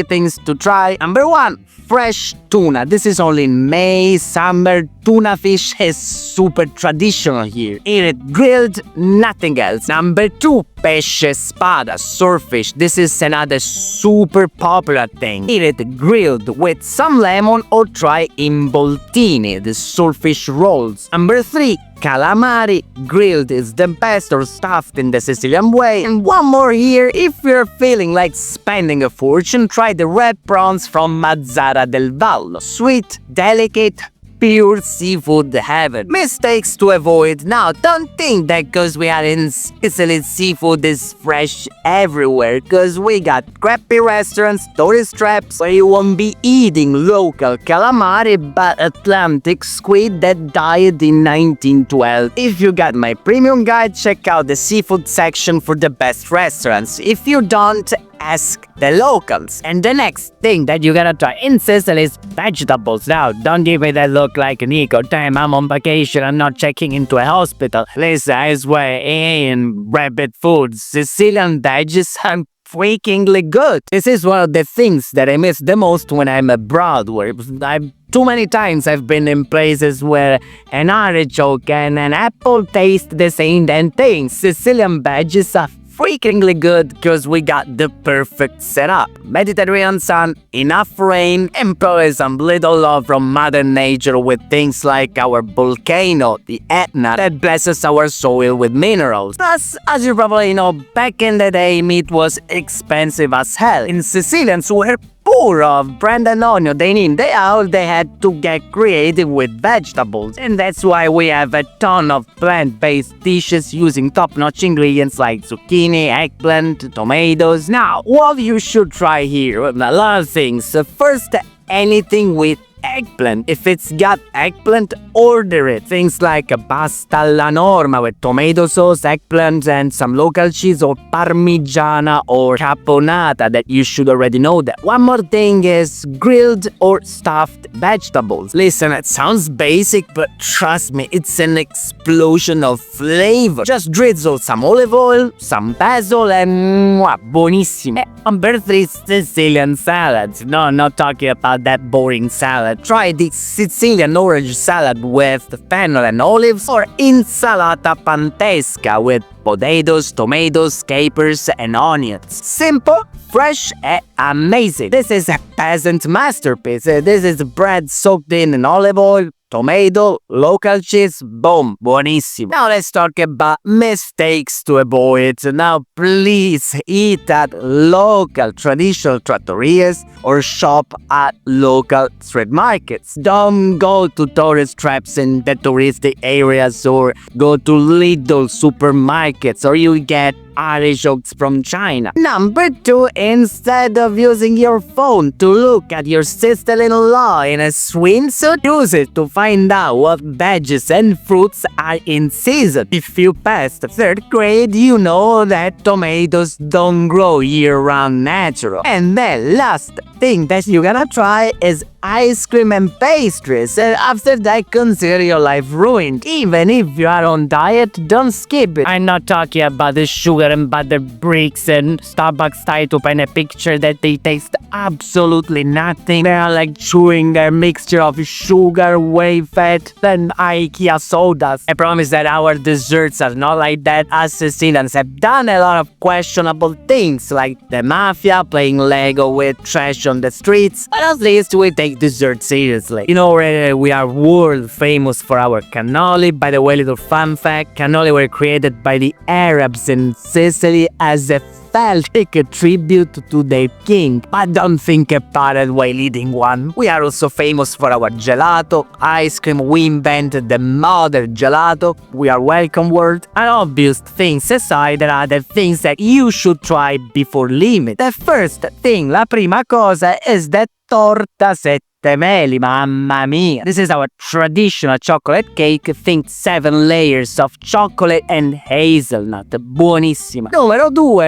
things to try. Number 1, fresh tuna. This is only in May, summer. Tuna fish is super traditional here. Eat it grilled, nothing else. Number 2, pesce spada, swordfish. This is another super popular thing. Eat it grilled with some lemon or try involtini, the swordfish rolls. Number 3. Calamari. Grilled is the best or stuffed in the Sicilian way. And one more here, if you're feeling like spending a fortune, try the red prawns from Mazzara del Vallo. Sweet, delicate, pure seafood heaven. Mistakes to avoid. Now, don't think that because we are in Sicily, seafood is fresh everywhere, because we got crappy restaurants, tourist traps, where you won't be eating local calamari but Atlantic squid that died in 1912. If you got my premium guide, check out the seafood section for the best restaurants. If you don't, ask the locals. And the next thing that you gotta try in Sicily is vegetables. Now, don't give me that look like Nico. Damn, I'm on vacation, I'm not checking into a hospital. Listen, I swear, in rabbit food, Sicilian veggies are freakingly good. This is one of the things that I miss the most when I'm abroad, where too many times I've been in places where an artichoke and an apple taste the same damn thing. Sicilian veggies are freakingly good because we got the perfect setup. Mediterranean sun, enough rain, and probably some little love from Mother Nature with things like our volcano, the Etna, that blesses our soil with minerals. Plus, as you probably know, back in the day, meat was expensive as hell. In Sicilians were poor of bread and onion day in, day out, they had to get creative with vegetables. And that's why we have a ton of plant-based dishes using top-notch ingredients like zucchini, eggplant, tomatoes. Now, what you should try here? A lot of things. First, anything with eggplant. If it's got eggplant, order it. Things like a pasta alla norma with tomato sauce, eggplant, and some local cheese, or parmigiana or caponata that you should already know that. One more thing is grilled or stuffed vegetables. Listen, it sounds basic, but trust me, it's an explosion of flavor. Just drizzle some olive oil, some basil, and buonissimo. Number 3, Sicilian salads. No, I'm not talking about that boring salad. Try the Sicilian orange salad with fennel and olives, or insalata pantesca with potatoes, tomatoes, capers, and onions. Simple, fresh, and amazing. This is a peasant masterpiece. This is bread soaked in olive oil, tomato, local cheese, boom, buonissimo. Now let's talk about mistakes to avoid. Now please eat at local traditional trattorias or shop at local street markets. Don't go to tourist traps in the touristic areas or go to Lidl supermarkets or you get artichokes from China. Number 2, instead of using your phone to look at your sister-in-law in a swimsuit, use it to find out what veggies and fruits are in season. If you passed 3rd grade, you know that tomatoes don't grow year-round natural. And then last thing that you gotta try is ice cream and pastries. After that, consider your life ruined. Even if you are on diet, don't skip it. I'm not talking about the sugar and butter bricks and Starbucks try to paint a picture that they taste absolutely nothing. They are like chewing a mixture of sugar, whey fat, and IKEA sodas. I promise that our desserts are not like that, as Sicilians have done a lot of questionable things like the Mafia, playing Lego with trash on the streets, but at least we take dessert seriously. You know, we are world famous for our cannoli. By the way, little fun fact, cannoli were created by the Arabs in Sicily as a like a tribute to their king, but don't think about it while eating one. We are also famous for our gelato ice cream. We invented the modern gelato. We are welcome world. And obvious things aside, there are the things that you should try before leaving. The first thing, la prima cosa, is the torta sette meli, mamma mia. This is our traditional chocolate cake. Think 7 layers of chocolate and hazelnut. Buonissima.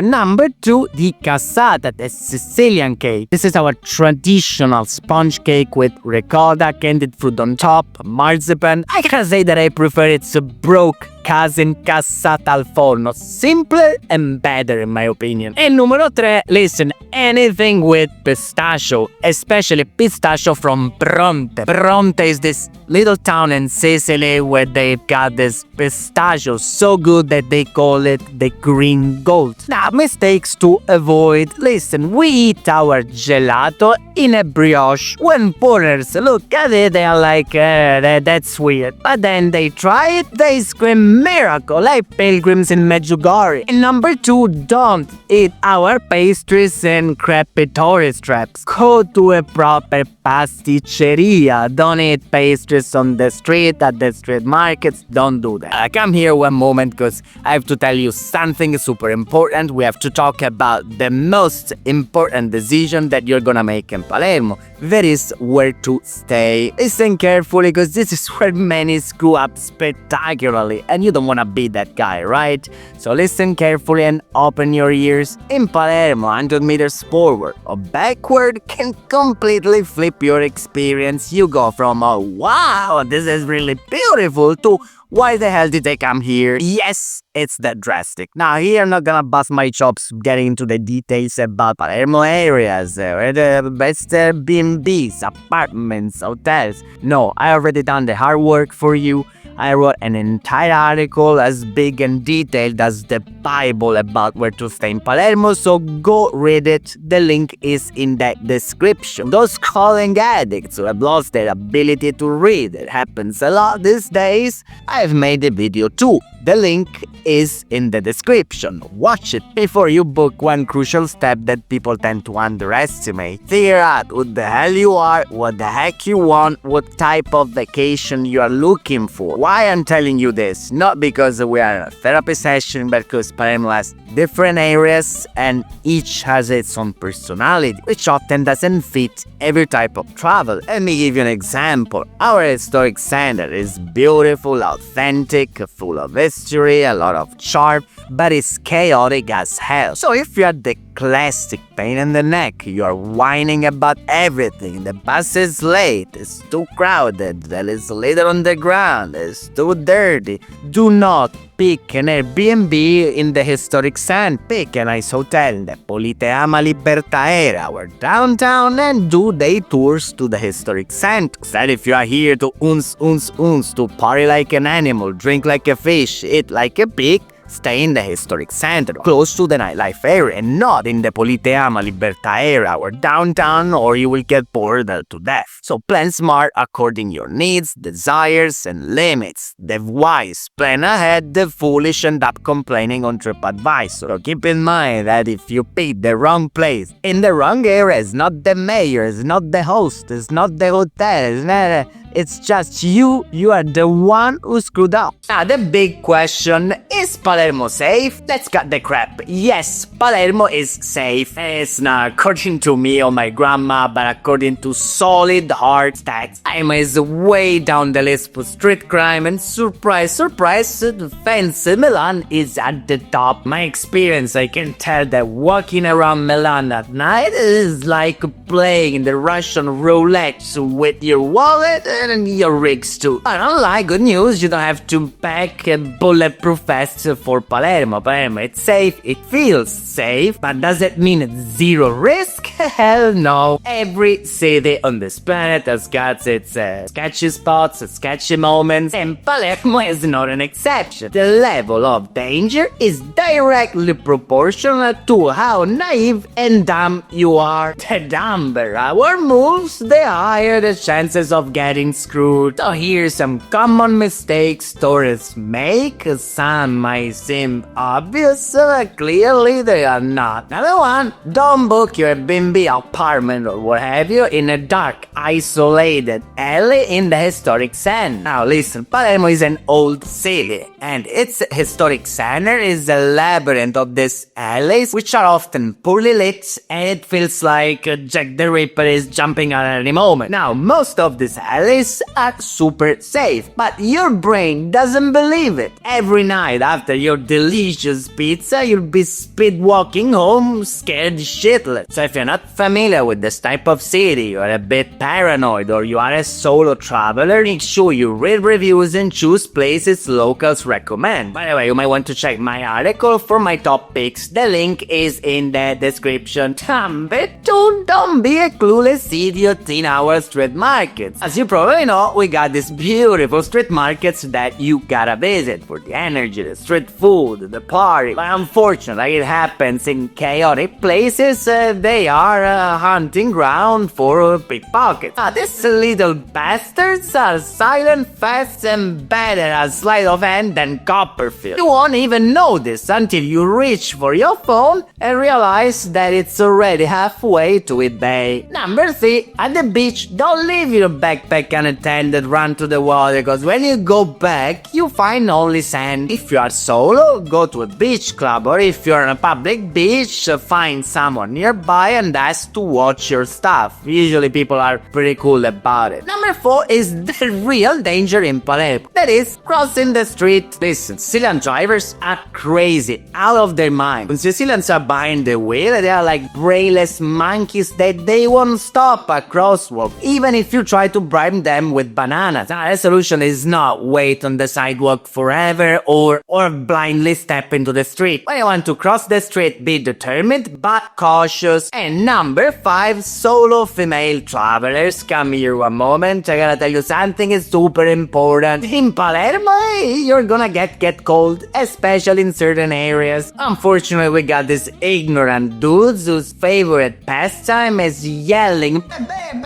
Number 2, the cassata, the Sicilian cake. This is our traditional sponge cake with ricotta, candied fruit on top, marzipan. I can say that I prefer its broke casa incassata al forno. Simpler and better in my opinion. And numero 3, listen, anything with pistachio, especially pistachio from Bronte. Bronte is this little town in Sicily where they've got this pistachio so good that they call it the green gold. Now, mistakes to avoid. Listen, we eat our gelato in a brioche. When foreigners look at it, they are like, that's weird. But then they try it, they scream miracle, like pilgrims in Medjugorje. And number 2, don't eat our pastries in crappy tourist traps. Go to a proper pasticceria. Don't eat pastries on the street, at the street markets. Don't do that. I come here one moment because I have to tell you something super important. We have to talk about the most important decision that you're gonna make in Palermo. That is where to stay. Listen carefully because this is where many screw up spectacularly and you don't wanna be that guy, right? So listen carefully and open your ears. In Palermo, 100 meters forward or backward can completely flip your experience. You go from, oh wow, this is really beautiful, to why the hell did I come here? Yes, it's that drastic. Now here I'm not gonna bust my chops getting into the details about Palermo areas, where the best B&Bs, apartments, hotels. No, I already done the hard work for you. I wrote an entire article as big and detailed as the Bible about where to stay in Palermo, so go read it. The link is in the description. Those calling addicts who have lost their ability to read, it happens a lot these days, I've made a video too. The link is in the description. Watch it before you book one crucial step that people tend to underestimate. Figure out who the hell you are, what the heck you want, what type of vacation you are looking for. Why I'm telling you this? Not because we are in a therapy session, but because Palermo has different areas and each has its own personality, which often doesn't fit every type of travel. Let me give you an example. Our historic center is beautiful, authentic, full of history, a lot of charm, but it's chaotic as hell. So if you're the classic pain in the neck, you're whining about everything, the bus is late, it's too crowded, there is litter on the ground, it's too dirty, do not pick an Airbnb in the historic center. Pick a nice hotel in the Politeama Libertà area or downtown and do day tours to the historic center. Instead, if you are here to to party like an animal, drink like a fish, eat like a pig, stay in the historic center, close to the nightlife area, and not in the Politeama Libertà area or downtown, or you will get bored to death. So plan smart according to your needs, desires, and limits. The wise plan ahead, the foolish end up complaining on TripAdvisor. So keep in mind that if you pick the wrong place, in the wrong area, it's not the mayor, it's not the host, it's not the hotel, it's just you are the one who screwed up. Now the big question, is Palermo safe? Let's cut the crap. Yes, Palermo is safe. It's not according to me or my grandma, but according to solid hard stats. Palermo is way down the list for street crime, and surprise, surprise, the fancy Milan is at the top. My experience, I can tell that walking around Milan at night is like playing the Russian roulette with your wallet and your rigs too. But unlike good news, you don't have to pack a bulletproof vest for Palermo. Palermo, it's safe, it feels safe, but does it mean it's zero risk? Hell no. Every city on this planet has got its sketchy spots, sketchy moments, and Palermo is not an exception. The level of danger is directly proportional to how naive and dumb you are. The dumber our moves, the higher the chances of getting screwed. So here's some common mistakes tourists make. Some might seem obvious, clearly they are not. Number 1, don't book your B&B apartment or what have you in a dark, isolated alley in the historic center. Now listen, Palermo is an old city, and its historic center is a labyrinth of these alleys, which are often poorly lit, and it feels like Jack the Ripper is jumping out at any moment. Now, most of these alleys tourists are super safe, but your brain doesn't believe it. Every night after your delicious pizza, you'll be speed walking home scared shitless. So if you're not familiar with this type of city, you're a bit paranoid, or you are a solo traveler, make sure you read reviews and choose places locals recommend. By the way, you might want to check my article for my top picks. The link is in the description. Number 2, don't be a clueless idiot in our street markets. As you probably know, we got these beautiful street markets that you gotta visit for the energy, the street food, the party. But unfortunately, it happens in chaotic places. They are a hunting ground for pickpockets. These little bastards are silent, fast, and better at sleight of hand than Copperfield. You won't even notice until you reach for your phone and realize that it's already halfway to eBay. Number 3, at the beach, don't leave your backpack unattended, run to the water, because when you go back, you find only sand. If you are solo, go to a beach club, or if you're on a public beach, find someone nearby and ask to watch your stuff. Usually people are pretty cool about it. Number 4 is the real danger in Palermo. That is, crossing the street. Listen, Sicilian drivers are crazy, out of their mind. When Sicilians are behind the wheel, they are like brainless monkeys that they won't stop at crosswalk, even if you try to bribe them with bananas. The solution is not wait on the sidewalk forever or blindly step into the street. When you want to cross the street, be determined but cautious. And number 5, solo female travelers. Come here one moment, I gotta tell you something is super important. In Palermo, you're gonna get cold, especially in certain areas. Unfortunately, we got these ignorant dudes whose favorite pastime is yelling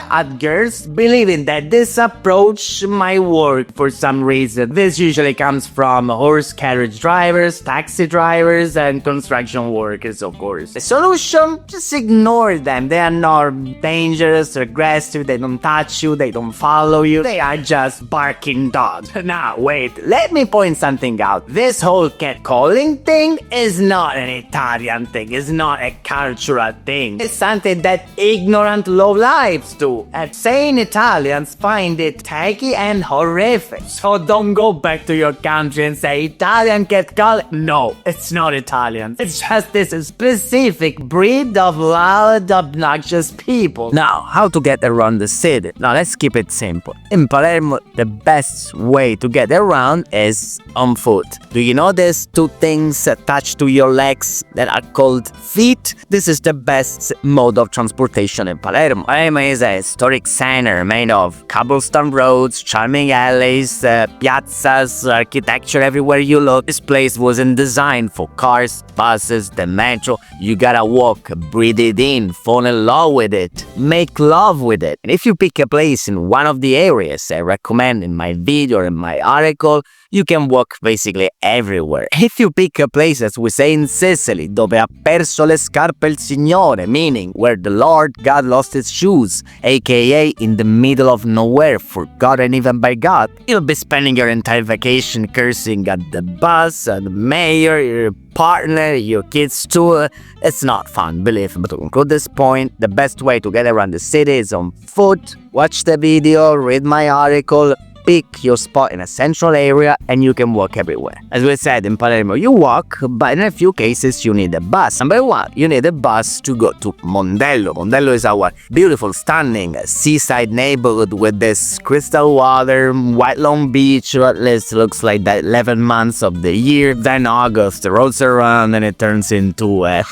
at girls, believing that this approach might work for some reason. This usually comes from horse carriage drivers, taxi drivers, and construction workers, of course. The solution? Just ignore them. They are not dangerous or aggressive, they don't touch you, they don't follow you, they are just barking dogs. Now, wait, let me point something out. This whole catcalling thing is not an Italian thing, it's not a cultural thing. It's something that ignorant lowlifes do. And sane Italians find it tacky and horrific. So don't go back to your country and say Italian catcalling. No, it's not Italian. It's just this specific breed of loud, obnoxious people. Now, how to get around the city? Now, let's keep it simple. In Palermo, the best way to get around is on foot. Do you know there's 2 things attached to your legs that are called feet? This is the best mode of transportation in Palermo. Palermo is a historic center made of cobblestone roads, charming alleys, piazzas, architecture everywhere you look. This place wasn't designed for cars, buses, the metro. You gotta walk, breathe it in, fall in love with it, make love with it. And if you pick a place in one of the areas I recommend in my video or in my article, you can walk basically everywhere. If you pick a place, as we say in Sicily, dove ha perso le scarpe il Signore, meaning where the Lord God lost his shoes, aka in the middle of nowhere, forgotten even by God, you'll be spending your entire vacation cursing at the bus, at the mayor, your partner, your kids too. It's not fun, believe me. But to conclude this point, the best way to get around the city is on foot. Watch the video, read my article, pick your spot in a central area, and you can walk everywhere. As we said, in Palermo you walk, but in a few cases you need a bus. Number 1, you need a bus to go to Mondello. Mondello is our beautiful, stunning seaside neighborhood with this crystal water, white long beach, or at least looks like that 11 months of the year. Then August rolls around and it turns into a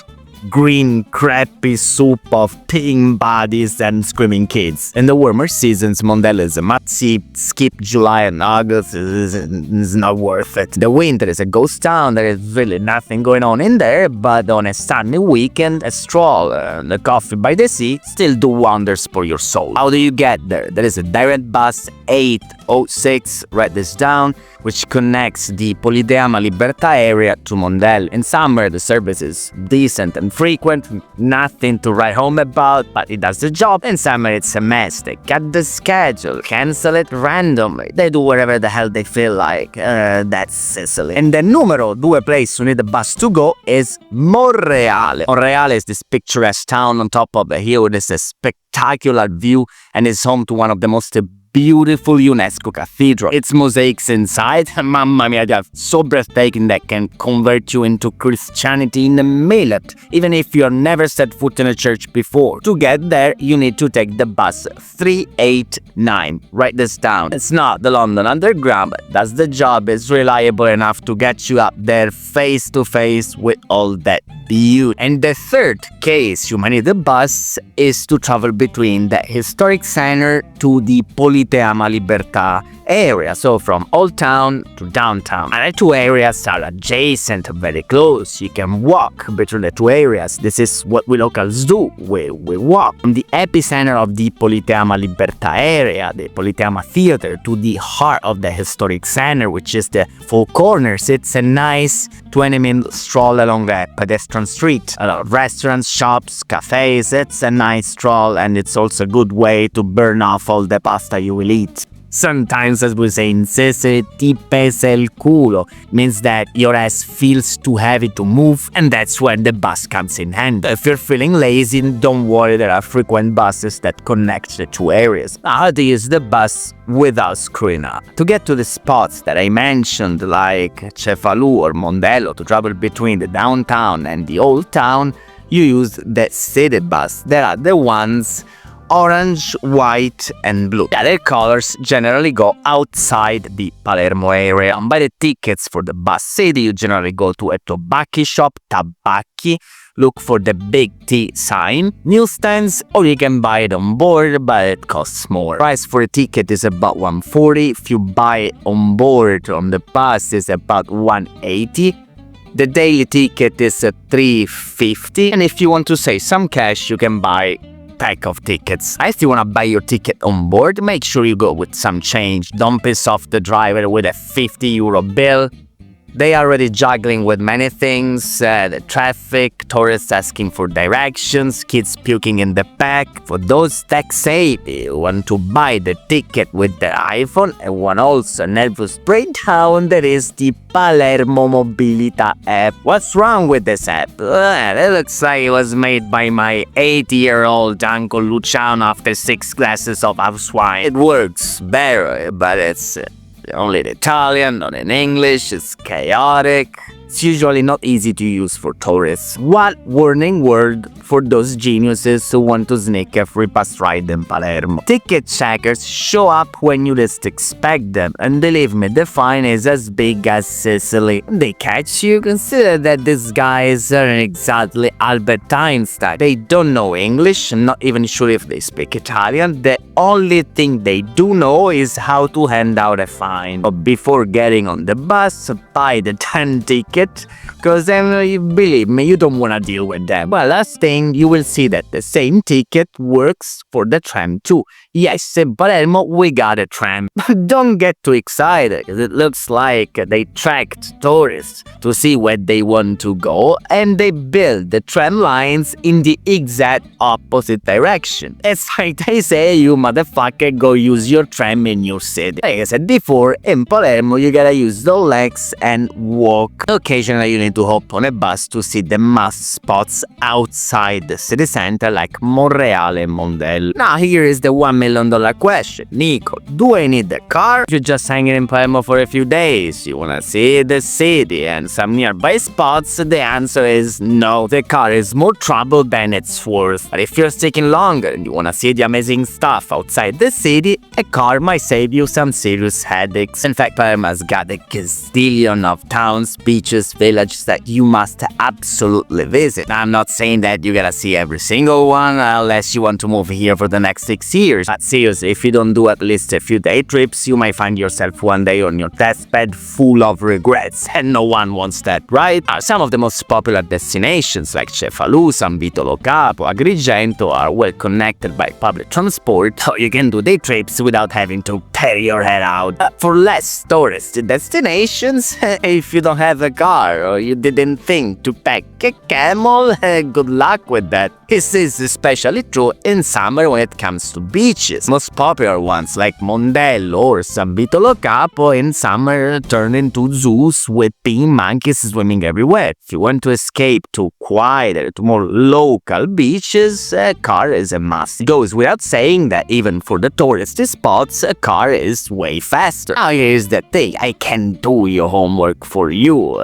green crappy soup of pink bodies and screaming kids. In the warmer seasons, Mondello is a must-see. Skip July and August, is not worth it. The winter is a ghost town, there is really nothing going on in there, but on a sunny weekend, a stroll and a coffee by the sea still do wonders for your soul. How do you get there? There is a direct bus 806, write this down, which connects the Politeama Libertà area to Mondello. In summer, the service is decent and frequent, nothing to write home about, but it does the job. In summer, it's a mess. They cut the schedule, cancel it randomly. They do whatever the hell they feel like. That's Sicily. And the numero 2 place you need a bus to go is Monreale. Monreale is this picturesque town on top of a hill with a spectacular view and is home to one of the most beautiful UNESCO cathedral. Its mosaics inside, mamma mia, they are so breathtaking that can convert you into Christianity in a minute, even if you have never set foot in a church before. To get there, you need to take the bus 389. Write this down. It's not the London Underground, but does the job. It's reliable enough to get you up there face to face with all that beauty. And the third case you might need the bus is to travel between the historic center to the Politeama Libertà area, so from Old Town to downtown. And the two areas are adjacent, very close. You can walk between the two areas. This is what we locals do. We walk from the epicenter of the Politeama Libertà area, the Politeama Theater, to the heart of the historic center, which is the Four Corners. It's a nice 20-minute stroll along the pedestrian street. A lot of restaurants, shops, cafes. It's a nice stroll, and it's also a good way to burn off all the pasta you will eat. Sometimes, as we say in Sicily, ti pesa el culo, means that your ass feels too heavy to move, and that's where the bus comes in handy. If you're feeling lazy, don't worry, there are frequent buses that connect the two areas. How to use the bus without screwing up. To get to the spots that I mentioned, like Cefalù or Mondello, to travel between the downtown and the old town, you use the city bus. There are the ones orange, white, and blue. The other colors generally go outside the Palermo area. And buy the tickets for the bus city, you generally go to a tobacco shop, tabacchi, look for the big T sign, newsstands, or you can buy it on board, but it costs more. Price for a ticket is about 140. If you buy it on board on the bus, it's about 180. The daily ticket is at 350, and if you want to save some cash, you can buy pack of tickets. If you want to buy your ticket on board, make sure you go with some change. Don't piss off the driver with a 50 euro bill. They are already juggling with many things, the traffic, tourists asking for directions, kids puking in the back. For those tech savvy who want to buy the ticket with their iPhone and want also nervous breakdown, there is the Palermo Mobilità app. What's wrong with this app? It looks like it was made by my 80-year-old Uncle Luciano after 6 glasses of house wine. It works better, but it's only in Italian, not in English. It's chaotic. It's usually not easy to use for tourists. One warning word for those geniuses who want to sneak a free bus ride in Palermo. Ticket checkers show up when you least expect them, and believe me, the fine is as big as Sicily. When they catch you, consider that these guys aren't exactly Albert Einstein. They don't know English, I'm not even sure if they speak Italian. The only thing they do know is how to hand out a fine. But before getting on the bus, buy the 10 ticket, because believe me, you don't want to deal with them. Well, last thing, you will see that the same ticket works for the tram too. Yes, in Palermo we got a tram. Don't get too excited, because it looks like they tracked tourists to see where they want to go, and they build the tram lines in the exact opposite direction. It's like they say, you motherfucker, go use your tram in your city. Like I said before, in Palermo you gotta use the legs and walk. Occasionally you need to hop on a bus to see the must spots outside the city center like Monreale and Mondello. Now here is the $1 million question. Nico, do I need a car? If you're just hanging in Palermo for a few days, you wanna see the city and some nearby spots, the answer is no. The car is more trouble than it's worth. But if you're sticking longer and you wanna see the amazing stuff outside the city, a car might save you some serious headaches. In fact, Palermo's got a gazillion of towns, beaches, villages that you must absolutely visit. Now, I'm not saying that you gotta see every single one unless you want to move here for the next 6 years. But seriously, if you don't do at least a few day trips, you might find yourself one day on your deathbed full of regrets, and no one wants that, right? Some of the most popular destinations like Cefalù, San Vitolo Capo, Agrigento are well connected by public transport, so you can do day trips without having to tear your head out. For less tourist destinations, if you don't have a car or you didn't think to pack a camel, good luck with that. This is especially true in summer when it comes to beaches. Most popular ones like Mondello or San Vitolo Capo in summer turn into zoos with pink monkeys swimming everywhere. If you want to escape to quieter, to more local beaches, a car is a must. It goes without saying that even for the touristy spots, a car is way faster. Now here's the thing, I can do your homework for you.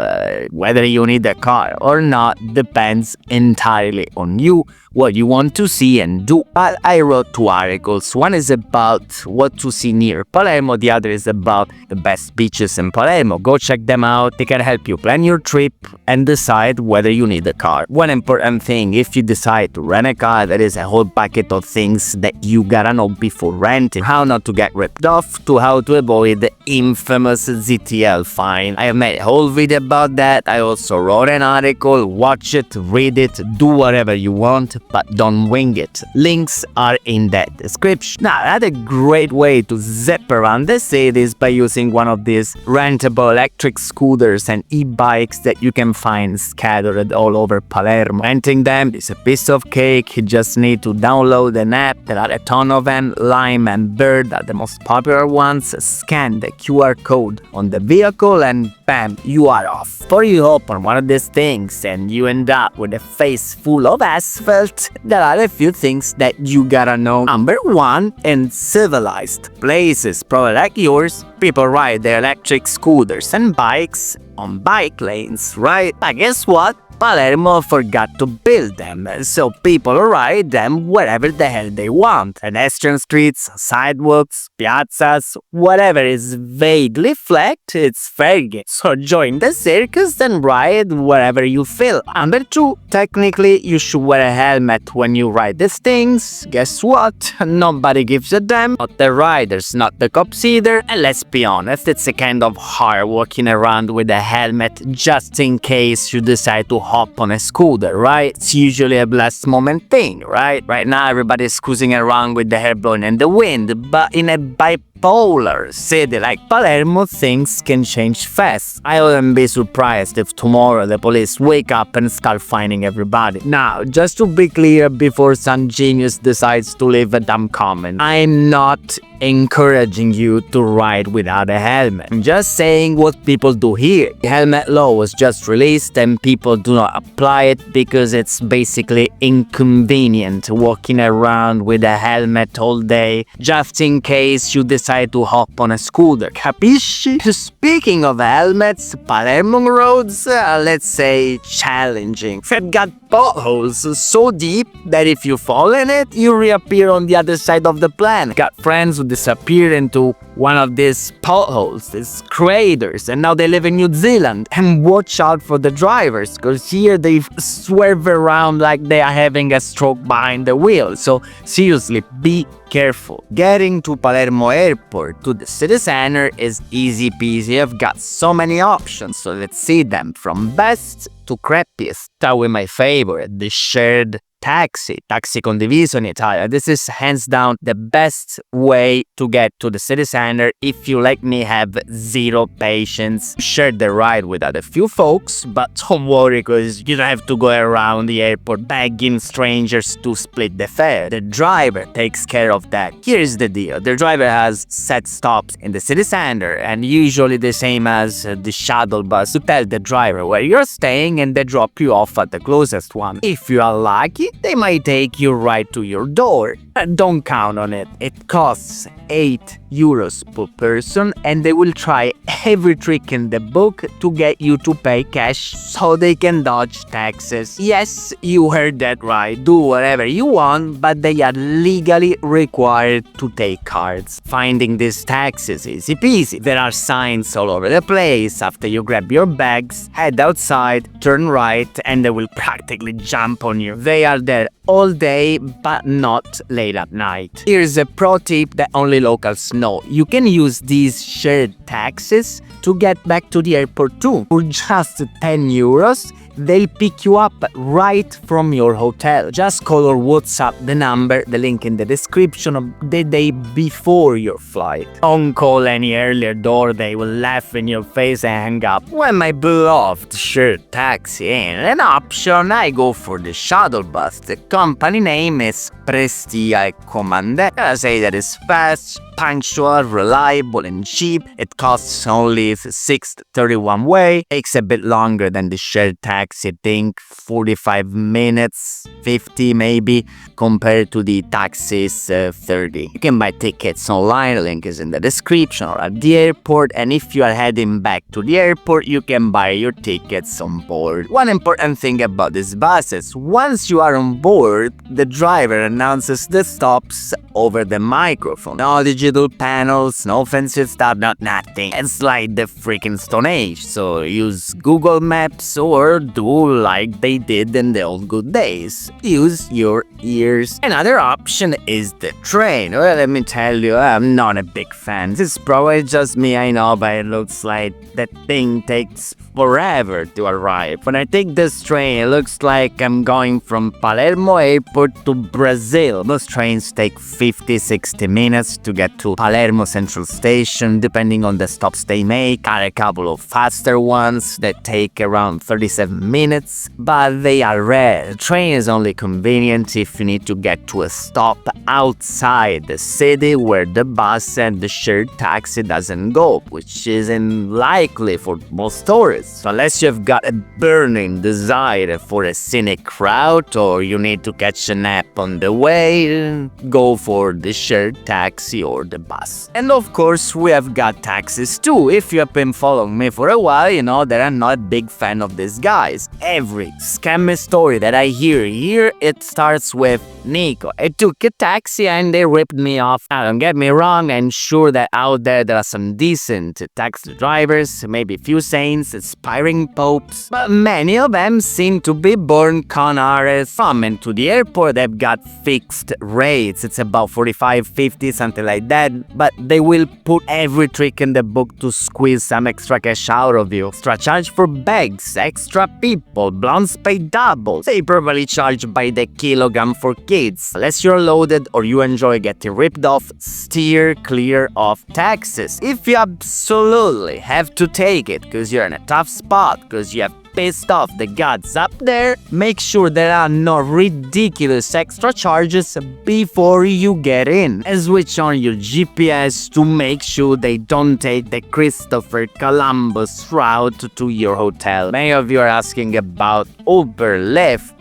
Whether you need a car or not depends entirely on you, what you want to see and do. But I wrote 2 articles. One is about what to see near Palermo, the other is about the best beaches in Palermo. Go check them out, they can help you plan your trip and decide whether you need a car. One important thing, if you decide to rent a car, there is a whole packet of things that you gotta know before renting. How not to get ripped off, to how to avoid the infamous ZTL fine. I have made a whole video about that. I also wrote an article. Watch it, read it, do whatever you want, but don't wing it. Links are in that description. Now, another great way to zip around the city is by using one of these rentable electric scooters and e-bikes that you can find scattered all over Palermo. Renting them is a piece of cake. You just need to download an app. There are a ton of them. Lime and Bird are the most popular ones. Scan the QR code on the vehicle and bam, you are off. Before you hop on one of these things and you end up with a face full of asphalt, there are a few things that you gotta know. Number 1, in civilized places probably like yours, people ride their electric scooters and bikes on bike lanes, right? But guess what? Palermo forgot to build them, so people ride them wherever the hell they want. Pedestrian streets, sidewalks, piazzas, whatever is vaguely flagged, it's fair game. So join the circus and ride wherever you feel. Number 2, technically you should wear a helmet when you ride these things. Guess what? Nobody gives a damn. Not the riders, not the cops either. And let's be honest, it's a kind of hard walking around with a helmet just in case you decide to hop on a scooter, right? It's usually a last moment thing, right? Right now everybody's cruising around with the hair blowing in the wind, but in a bipolar city like Palermo, things can change fast. I wouldn't be surprised if tomorrow the police wake up and start finding everybody. Now, just to be clear before some genius decides to leave a dumb comment, I'm not encouraging you to ride without a helmet. I'm just saying what people do here. The helmet law was just released and people do not apply it because it's basically inconvenient walking around with a helmet all day just in case you decide to hop on a scooter. Capisci? Speaking of helmets, Palermo roads, let's say challenging. They've got potholes so deep that if you fall in it, you reappear on the other side of the planet. Got friends who disappeared into one of these potholes, these craters, and now they live in New Zealand. And watch out for the drivers, because here they swerve around like they are having a stroke behind the wheel. So seriously, be careful. Getting to Palermo Airport to the city center is easy peasy. I've got so many options, so let's see them from best to crappiest. Start with my favorite, the shared taxi condiviso in Italia. This is hands down the best way to get to the city center if you, like me, have zero patience. Share the ride with other few folks, but don't worry, because you don't have to go around the airport begging strangers to split the fare. The driver takes care of that. Here's the deal. The driver has set stops in the city center, and usually the same as the shuttle bus, to tell the driver where you're staying and they drop you off at the closest one. If you are lucky, they might take you right to your door. Don't count on it. It costs €8 per person, and they will try every trick in the book to get you to pay cash so they can dodge taxes. Yes, you heard that right. Do whatever you want, but they are legally required to take cards. Finding these taxes is easy peasy. There are signs all over the place. After you grab your bags, head outside, turn right, and they will practically jump on you. They are there all day, but not late at night. Here's a pro tip that only locals know. You can use these shared taxis to get back to the airport too. For just €10, they'll pick you up right from your hotel. Just call or WhatsApp the number, the link in the description, of the day before your flight. Don't call any earlier door, they will laugh in your face and hang up. When my beloved shared taxi ain't an option, I go for the shuttle bus. The company name is Prestia e Comandante. I say that is fast, punctual, reliable, and cheap. It costs only 6.31 way. Takes a bit longer than the shared taxi, I think 45 minutes, 50 maybe, compared to the taxis 30. You can buy tickets online, link is in the description, or at the airport, and if you are heading back to the airport, you can buy your tickets on board. One important thing about these buses, once you are on board, the driver announces the stops over the microphone. No digital panels, no fancy stuff, not nothing. It's like the freaking Stone Age, so use Google Maps or do like they did in the old good days. Use your ears. Another option is the train. Well, let me tell you, I'm not a big fan. This is probably just me, I know, but it looks like that thing takes forever to arrive. When I take this train, it looks like I'm going from Palermo airport to Brazil. Most trains take 50-60 minutes to get to Palermo Central Station, depending on the stops they make. Are a couple of faster ones that take around 37 minutes, but they are rare. The train is only convenient if you need to get to a stop outside the city where the bus and the shared taxi doesn't go, which isn't likely for most tourists. So unless you've got a burning desire for a scenic route or you need to catch a nap on the way, go for the shared taxi or the bus. And of course, we have got taxis too. If you have been following me for a while, you know that I'm not a big fan of these guys. Every scammy story that I hear here, it starts with Nico, I took a taxi and they ripped me off. Now, don't get me wrong, I'm sure that out there are some decent taxi drivers, maybe a few saints, aspiring popes, but many of them seem to be born con artists. Coming to the airport, they've got fixed rates. It's about 45, 50, something like that, but they will put every trick in the book to squeeze some extra cash out of you. Extra charge for bags, extra people, blondes pay double. They probably charge by the kilogram for kids. Unless you're loaded or you enjoy getting ripped off, steer clear of taxis. If you absolutely have to take it because you're in a tough spot, because you have pissed off the gods up there, make sure there are no ridiculous extra charges before you get in. And switch on your GPS to make sure they don't take the Christopher Columbus route to your hotel. Many of you are asking about Uber, Lyft,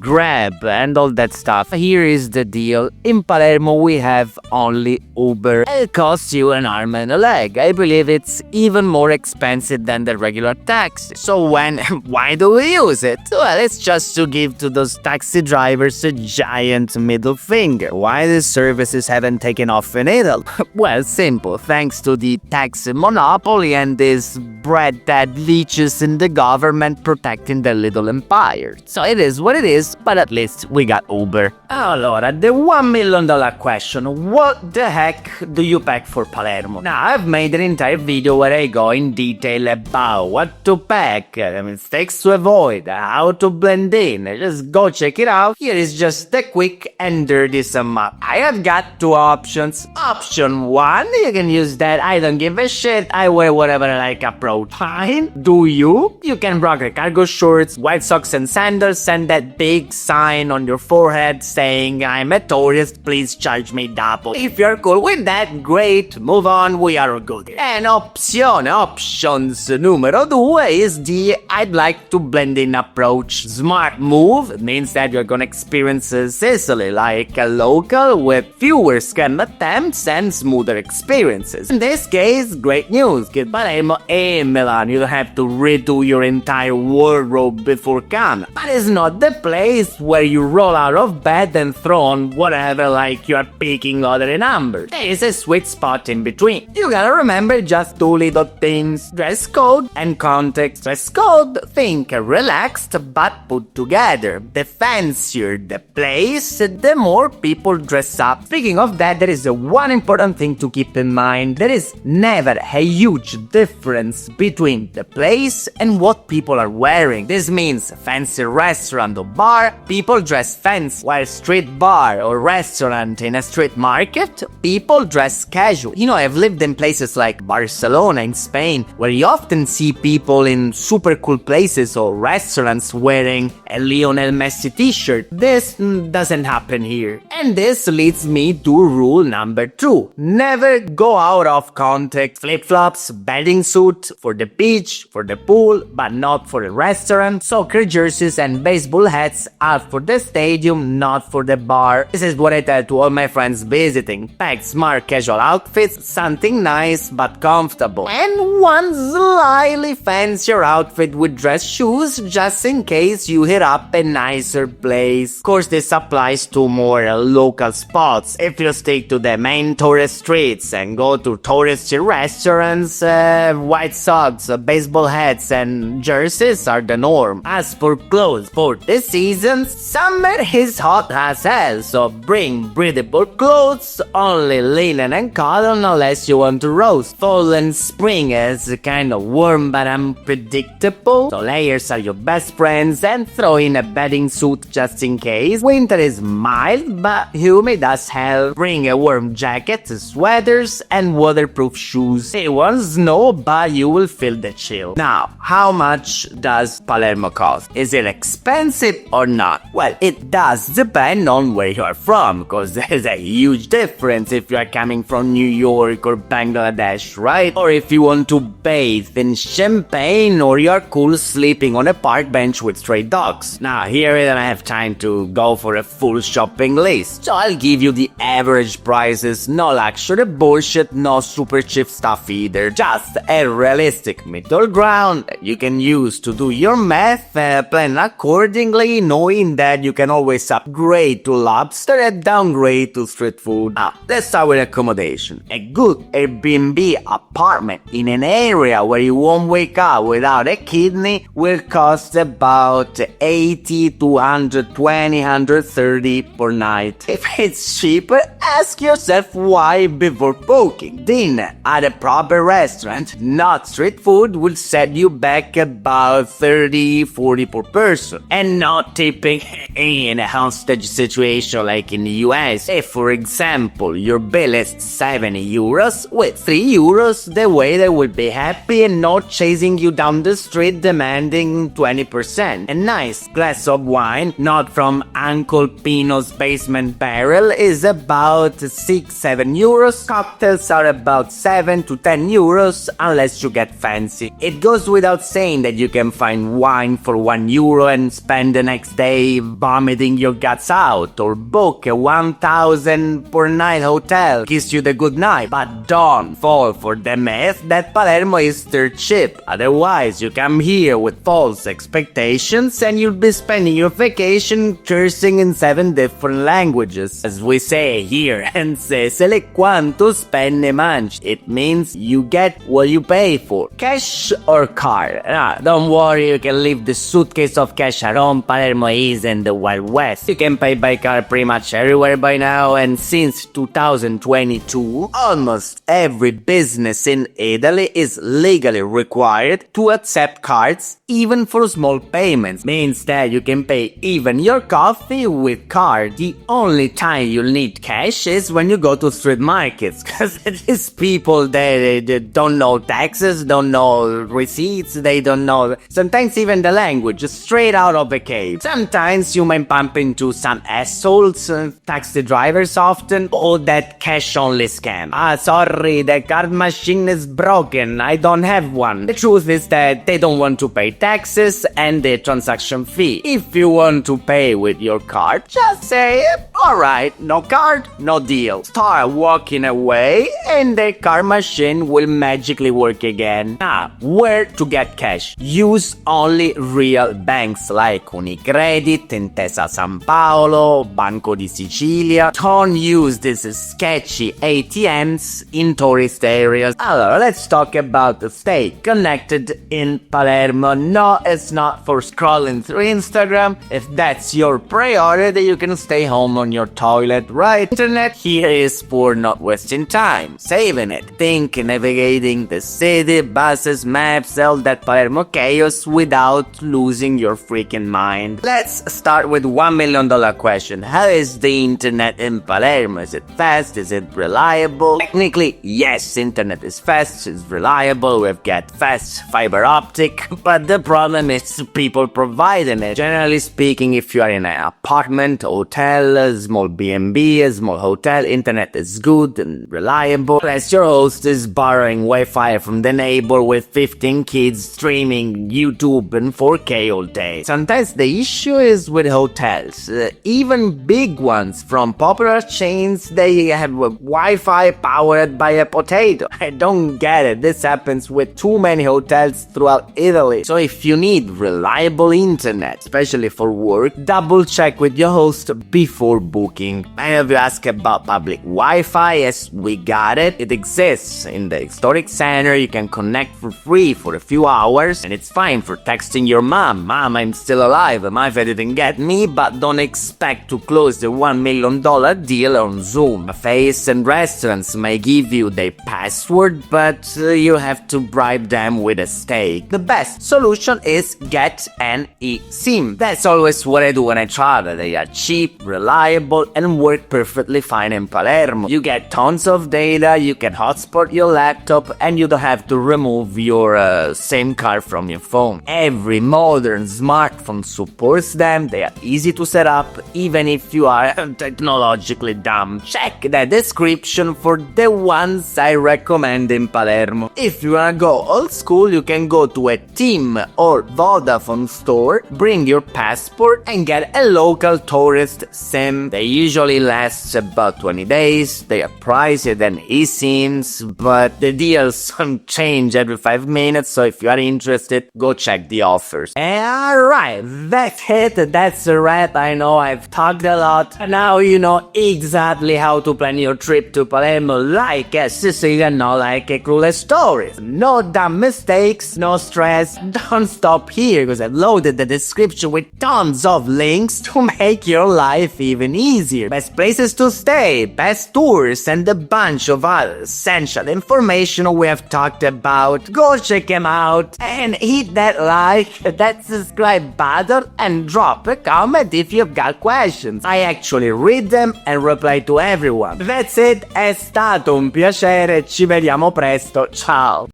Grab, and all that stuff. Here is the deal. In Palermo, we have only Uber. It costs you an arm and a leg. I believe it's even more expensive than the regular taxi. So why do we use it? Well, it's just to give to those taxi drivers a giant middle finger. Why the services haven't taken off in Italy? Well, simple. Thanks to the taxi monopoly and this bread-dead leeches in the government protecting their little empire. So it is what it is, but at least we got Uber. Allora, the $1 million question. What the heck do you pack for Palermo? Now, I've made an entire video where I go in detail about what to pack, mistakes to avoid, how to blend in. Just go check it out. Here is just a quick and dirty sum up. I have got two options. Option 1, you can use that I don't give a shit, I wear whatever I like approach. Fine. Do you? You can rock the cargo shorts, white socks and sandals, and that big sign on your forehead saying I'm a tourist, please charge me double. If you're cool with that, great, move on, we are good. And options numero 2 is the I'd like to blend in approach. Smart move means that you're gonna experience Sicily like a local with fewer scam attempts and smoother experiences. In this case, great news, get Palermo and Milan, you don't have to redo your entire wardrobe before coming. But it's not the place where you roll out of bed and throw on whatever like you are picking lottery numbers. There is a sweet spot in between. You gotta remember just two little things: dress code and context. Dress code, think relaxed but put together. The fancier the place, the more people dress up. Speaking of that, there is one important thing to keep in mind. There is never a huge difference between the place and what people are wearing. This means a fancy restaurant Gelato bar, people dress fancy, while street bar or restaurant in a street market, people dress casual. You know, I've lived in places like Barcelona in Spain, where you often see people in super cool places or restaurants wearing a Lionel Messi t-shirt. This doesn't happen here. And this leads me to rule number 2. Never go out of context. Flip-flops, bathing suit, for the beach, for the pool, but not for a restaurant. Soccer jerseys and baseball hats are for the stadium, not for the bar. This is what I tell to all my friends visiting. Pack smart casual outfits, something nice but comfortable. And one slightly fancier outfit with dress shoes just in case you hit up a nicer place. Of course, this applies to more local spots. If you stick to the main tourist streets and go to touristy restaurants, white socks, baseball hats and jerseys are the norm. As for clothes for this season, summer is hot as hell, so bring breathable clothes, only linen and cotton unless you want to roast. Fall and spring is kind of warm but unpredictable, so layers are your best friends, and throw in a bathing suit just in case. Winter is mild but humid as hell. Bring a warm jacket, sweaters and waterproof shoes. It won't snow but you will feel the chill. Now, how much does Palermo cost? Is it expensive or not? Well, it does depend on where you are from, because there's a huge difference if you are coming from New York or Bangladesh, right? Or if you want to bathe in champagne, or you're cool sleeping on a park bench with stray dogs. Now, here I don't have time to go for a full shopping list, so I'll give you the average prices. No luxury bullshit, no super cheap stuff either. Just a realistic middle ground that you can use to do your math, plan accordingly, knowing that you can always upgrade to lobster and downgrade to street food. Now, let's start with accommodation. A good Airbnb apartment in an area where you won't wake up without a kidney will cost about 80 to 120, 130 per night. If it's cheaper, ask yourself why before booking. Dinner at a proper restaurant, not street food, will set you back about 30-40 per person. And not tipping in a hostage situation like in the US. If, for example, your bill is 70 euros, with 3 euros the waiter will be happy and not chasing you down the street demanding 20%. A nice glass of wine, not from Uncle Pino's basement barrel, is about 6-7 euros. Cocktails are about 7 to 10 euros unless you get fancy. It goes without saying that you can find wine for 1 euro and spend the next day vomiting your guts out, or book a 1,000 per night hotel, kiss you the good night. But don't fall for the myth that Palermo is dirt cheap. Otherwise, you come here with false expectations and you'll be spending your vacation cursing in 7 different languages. As we say here in Sicily, quanto spende mangi. It means you get what you pay for. Cash or card? Don't worry, you can leave the suitcase of cash at home. Palermo is in the Wild West. You can pay by card pretty much everywhere by now, and since 2022, almost every business in Italy is legally required to accept cards, even for small payments. Means that you can pay even your coffee with card. The only time you'll need cash is when you go to street markets, because these people, they don't know taxes, don't know receipts, they don't know sometimes even the language, straight out of the cave. Sometimes you might bump into some assholes, taxi drivers often, or that cash only scam. Sorry, the card machine is broken, I don't have one. The truth is that they don't want to pay taxes and the transaction fee. If you want to pay with your card, just say, alright, no card, no deal. Start walking away and the card machine will magically work again. Now, where to get cash? Use only real banks like Unicredit, Intesa San Paolo, Banco di Sicilia. Don't use these sketchy ATMs in tourist areas. Allora, let's talk about the stay connected in Palermo. No, it's not for scrolling through Instagram. If that's your priority, you can stay home on on your toilet, right? Internet here is for not wasting time, saving it. Think navigating the city, buses, maps, all that Palermo chaos without losing your freaking mind. Let's start with $1 million question. How is the internet in Palermo? Is it fast? Is it reliable? Technically, yes, internet is fast, it's reliable, we've got fast fiber optic, but the problem is people providing it. Generally speaking, if you are in an apartment, hotel, a small B&B, a small hotel, internet is good and reliable, unless your host is borrowing Wi-Fi from the neighbor with 15 kids streaming YouTube in 4K all day. Sometimes the issue is with hotels. Even big ones from popular chains, they have Wi-Fi powered by a potato. I don't get it. This happens with too many hotels throughout Italy. So if you need reliable internet, especially for work, double check with your host before booking. Many of you ask about public Wi-Fi. Yes, we got it. It exists in the historic center. You can connect for free for a few hours, and it's fine for texting your mom. Mom, I'm still alive. Mafia didn't get me, but don't expect to close the $1 million deal on Zoom. Cafes and restaurants may give you their password, but you have to bribe them with a steak. The best solution is get an eSIM. That's always what I do when I travel. They are cheap, reliable, and work perfectly fine in Palermo. You get tons of data, you can hotspot your laptop, and you don't have to remove your SIM card from your phone. Every modern smartphone supports them. They are easy to set up, even if you are technologically dumb. Check the description for the ones I recommend in Palermo. If you wanna go old school, you can go to a TIM or Vodafone store, bring your passport, and get a local tourist SIM. They usually last about 20 days. They are pricier than eSIMs, but the deals change every 5 minutes, so if you are interested, go check the offers. Alright, that's it. That's a wrap. I know I've talked a lot. Now you know exactly how to plan your trip to Palermo like a Sicilian, not like a clueless tourist. No dumb mistakes, no stress. Don't stop here, because I've loaded the description with tons of links to make your life even easier. Best places to stay, best tours, and a bunch of other essential information we have talked about. Go check them out and hit that like, that subscribe button, and drop a comment if you've got questions. I actually read them and reply to everyone. That's it, è stato un piacere, ci vediamo presto, ciao!